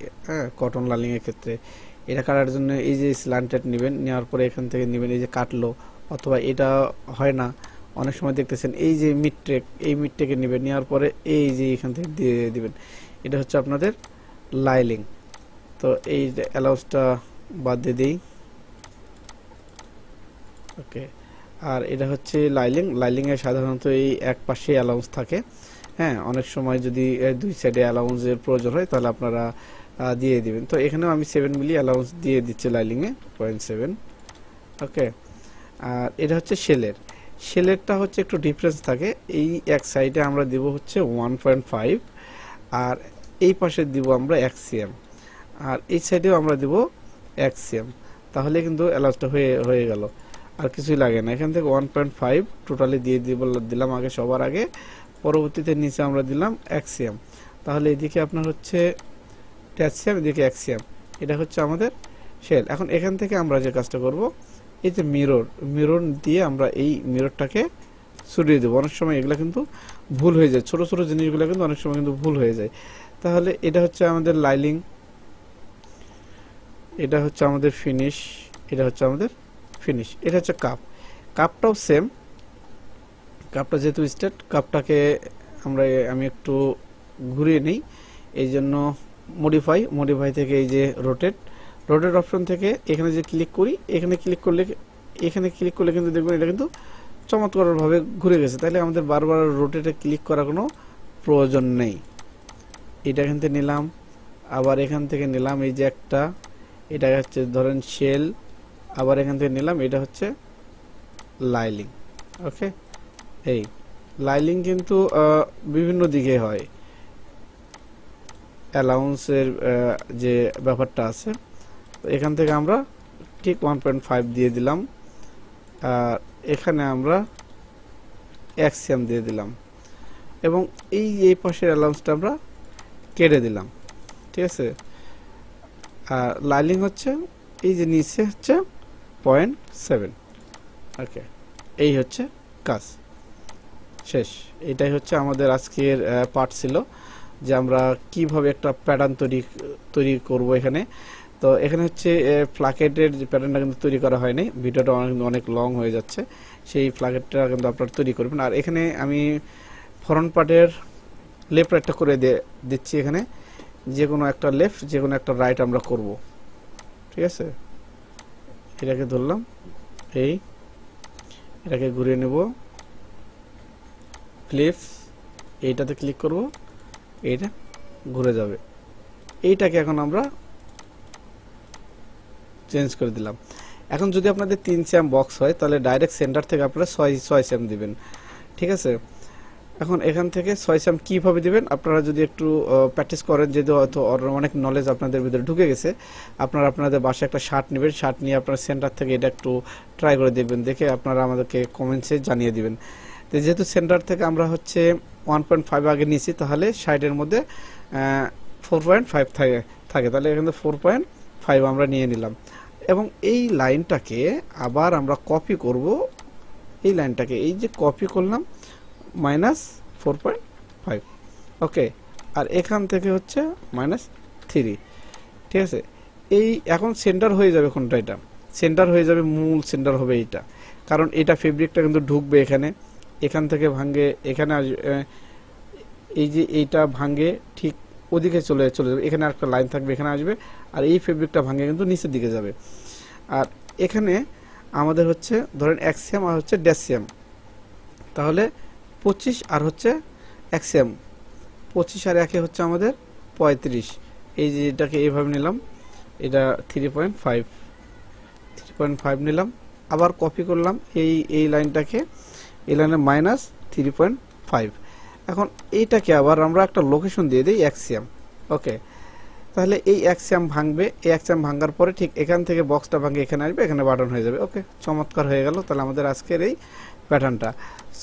কটন লাইলিং এর ক্ষেত্রে। এটা কাটার জন্য এই যে স্ল্যান্টেড নেবেন, নেওয়ার পরে এখান থেকে নেবেন এই যে কাটলো, অথবা এটা হয় না অনেক সময় দেখতেছেন এই যে মিডট্রেক, এই মিডট্রেকে নেবেন, নেওয়ার পরে এই যে এখান থেকে দিয়ে দিবেন। এটা হচ্ছে আপনাদের লাইলিং। তো এই অ্যালাউন্সটা বাদ দিয়ে দিই। ওকে, আর এটা হচ্ছে লাইলিং। লাইলিং এর সাধারণত এই এক পাশে অ্যালাউন্স থাকে। অনেক সময় যদি দুই সাইডে অ্যালাউন্সের প্রয়োজন হয় তাহলে আপনারা দিয়ে দিবেন। তো এখানেও আমি 7 মিলি অ্যালাউন্স দিয়ে দিচ্ছি লাইলিংয়ে 0.7। ওকে, আর এটা হচ্ছে শেলেরটা হচ্ছে একটু ডিফারেন্স থাকে। এই এক সাইডে আমরা দিব হচ্ছে 1.5, আর এই পাশে দিব আমরা 1 cm, আর এই সাইডেও আমরা দিব 1 cm। তাহলে কিন্তু অ্যালাউন্সটা হয়ে গেল, আর কিছুই লাগে না। এখান থেকে 1.5 টোটালি দিয়ে দিলাম আগে, সবার আগে। পরবর্তীতে নিচে আমরা দিলাম 1 cm। তাহলে এদিকে আপনার হচ্ছে 1 cm, এদিকে 1 cm। এটা হচ্ছে আমাদের শেল। এখন এখান থেকে আমরা যে কাজটা করব, এই যে মিরর দিয়ে আমরা এই মিররটাকে সরিয়ে দেবো। অনেক সময় এগুলো কিন্তু ভুল হয়ে যায়, ছোট ছোট জিনিসগুলো কিন্তু অনেক সময় কিন্তু ভুল হয়ে যায়। তাহলে এটা হচ্ছে আমাদের লাইলিং, এটা হচ্ছে আমাদের ফিনিশ, এটা হচ্ছে আমাদের ফিনিশ, এটা হচ্ছে কাপটাও সেম। কাপটা যেহেতু স্ট্রেট, কাপটাকে আমি একটু ঘুরিয়ে নিই, এই জন্য মডিফাই থেকে এই যে রোটেট অপশন থেকে এখানে যে ক্লিক করি, এখানে ক্লিক করলে কিন্তু দেখবেন এটা কিন্তু চমৎকারভাবে ঘুরে গেছে। তাহলে আমাদের বারবার রোটেটে ক্লিক করার কোনো প্রয়োজন নেই। এটা এখান থেকে নিলাম, আবার এখান থেকে নিলাম এই যে একটা, এটা হচ্ছে ধরেন শেল, আবার এখান থেকে নিলাম, এটা হচ্ছে লাইলিং। ওকে, এই লাইলিং কিন্তু বিভিন্ন দিকে হয়। অ্যালাউন্সের যে ব্যাপারটা আছে, এখান থেকে আমরা ঠিক 1.5 দিয়ে দিলাম, আর এখানে আমরা 1 cm দিয়ে দিলাম, এবং এই পাশের অ্যালাউন্সটা আমরা কেটে দিলাম। ঠিক আছে, আর লাইলিং হচ্ছে এই যে নিচে হচ্ছে 0.7। ওকে, এই হচ্ছে কাজ শেষ। এটাই হচ্ছে আমাদের আজকের পার্ট ছিল, যে আমরা কিভাবে একটা প্যাটার্ন তৈরি করব এখানে। তো এখানে হচ্ছে ফ্ল্যাকেটের যে প্যাটার্নটা কিন্তু তৈরি করা হয়নি, ভিডিওটা অনেক লং হয়ে যাচ্ছে। সেই ফ্ল্যাকেটটা কিন্তু আপনারা তৈরি করবেন। আর এখানে আমি ফ্রন্ট পার্টের লেফট রাইটটা করে দিচ্ছি। এখানে যে কোনো একটা লেফট, যে কোনো একটা রাইট আমরা করব। ঠিক আছে, এটাকে ধরলাম, এটাকে ঘুরিয়ে নেব, ফ্লিপস, এইটাতে ক্লিক করব, এইটা ঘুরে যাবে। এইটাকে এখন আমরা চেঞ্জ করে দিলাম। এখন যদি আপনাদের 3 cm বক্স হয় তাহলে ডাইরেক্ট সেন্টার থেকে আপনারা 6 cm দিবেন। ঠিক আছে, এখন এখান থেকে 6 cm কিভাবে দিবেন, আপনারা যদি একটু প্র্যাকটিস করেন, যেহেতু হয়তো অনেক নলেজ আপনাদের ভিতরে ঢুকে গেছে, আপনারা আপনাদের বাসায় একটা শার্ট নেবেন, শার্ট নিয়ে আপনারা সেন্টার থেকে এটা একটু ট্রাই করে দেখবেন, দেখে আপনারা আমাদেরকে কমেন্টসে জানিয়ে দিবেন। তো যেহেতু সেন্টার থেকে আমরা হচ্ছে 1.5 আগে নিয়েছি, তাহলে সাইডের মধ্যে 4.5 থাকে, তাহলে এখানে 4.5 আমরা নিয়ে নিলাম, এবং এই লাইনটাকে আবার আমরা কপি করব। এই লাইনটাকে এই যে কপি করলাম, -4.5। ওকে, আর এখান থেকে হচ্ছে -3। ঠিক আছে, এই এখন সেন্টার হয়ে যাবে কোনটা, এটা সেন্টার হয়ে যাবে, মূল সেন্টার হবে এইটা, কারণ এটা ফেব্রিকটা কিন্তু ঢুকবে এখান থেকে ভাঙে এখানে আসবে, এই যে এইটা ভাঙে ঠিক ওদিকে চলে যাবে, এখানে একটা লাইন থাকবে, এখানে আসবে, আর এই ফেব্রিকটা ভাঙে কিন্তু নিচের দিকে যাবে। আর এখানে আমাদের হচ্ছে ধরেন এক্সিয়াম আর হচ্ছে ডেসিয়াম, তাহলে 25 আর হচ্ছে এক্সিয়াম, 25 আর 1 হচ্ছে আমাদের 35। এই যে এটাকে এইভাবে নিলাম, এটা 3.5 নিলাম, আবার কপি করলাম এই লাইনটাকে, এই লাইনে -3.5। এখন এইটাকে আবার আমরা একটা লোকেশন দিয়ে দিই এক্সিয়াম। ওকে, তাহলে এই এক্সিয়াম ভাঙবে, এই এক্সিয়াম ভাঙার পরে ঠিক এখান থেকে বক্সটা ভাঙে এখানে আসবে, এখানে বাটন হয়ে যাবে। ওকে, চমৎকার হয়ে গেল তাহলে আমাদের আজকের এই প্যাটার্নটা।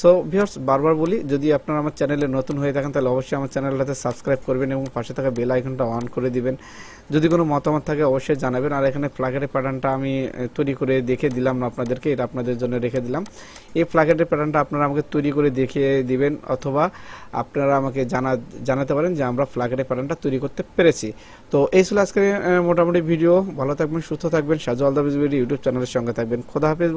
সো ভিউয়ার্স, বারবার বলি, যদি আপনারা আমার চ্যানেলে নতুন হয়ে থাকেন তাহলে অবশ্যই আমার চ্যানেলটাতে সাবস্ক্রাইব করবেন এবং পাশে থাকা বেল আইকনটা অন করে দিবেন। যদি কোনো মতামত থাকে অবশ্যই জানাবেন। আর এখানে প্লাগেটের প্যাটার্নটা আমি তৈরি করে দেখে দিলাম না আপনাদেরকে, এটা আপনাদের জন্য রেখে দিলাম। এই প্লাগেটের প্যাটার্নটা আপনারা আমাকে তৈরি করে দেখিয়ে দিবেন, অথবা আপনারা আমাকে জানাতে পারেন যে আমরা প্লাগেটের প্যাটার্নটা তৈরি করতে পেরেছি। তো এই ছিল আজকের মোটামুটি ভিডিও। ভালো থাকবেন, সুস্থ থাকবেন, সাজু আল দা বিজবিডি ইউটিউব চ্যানেলের সঙ্গে থাকবেন। খোদা হাফেজ।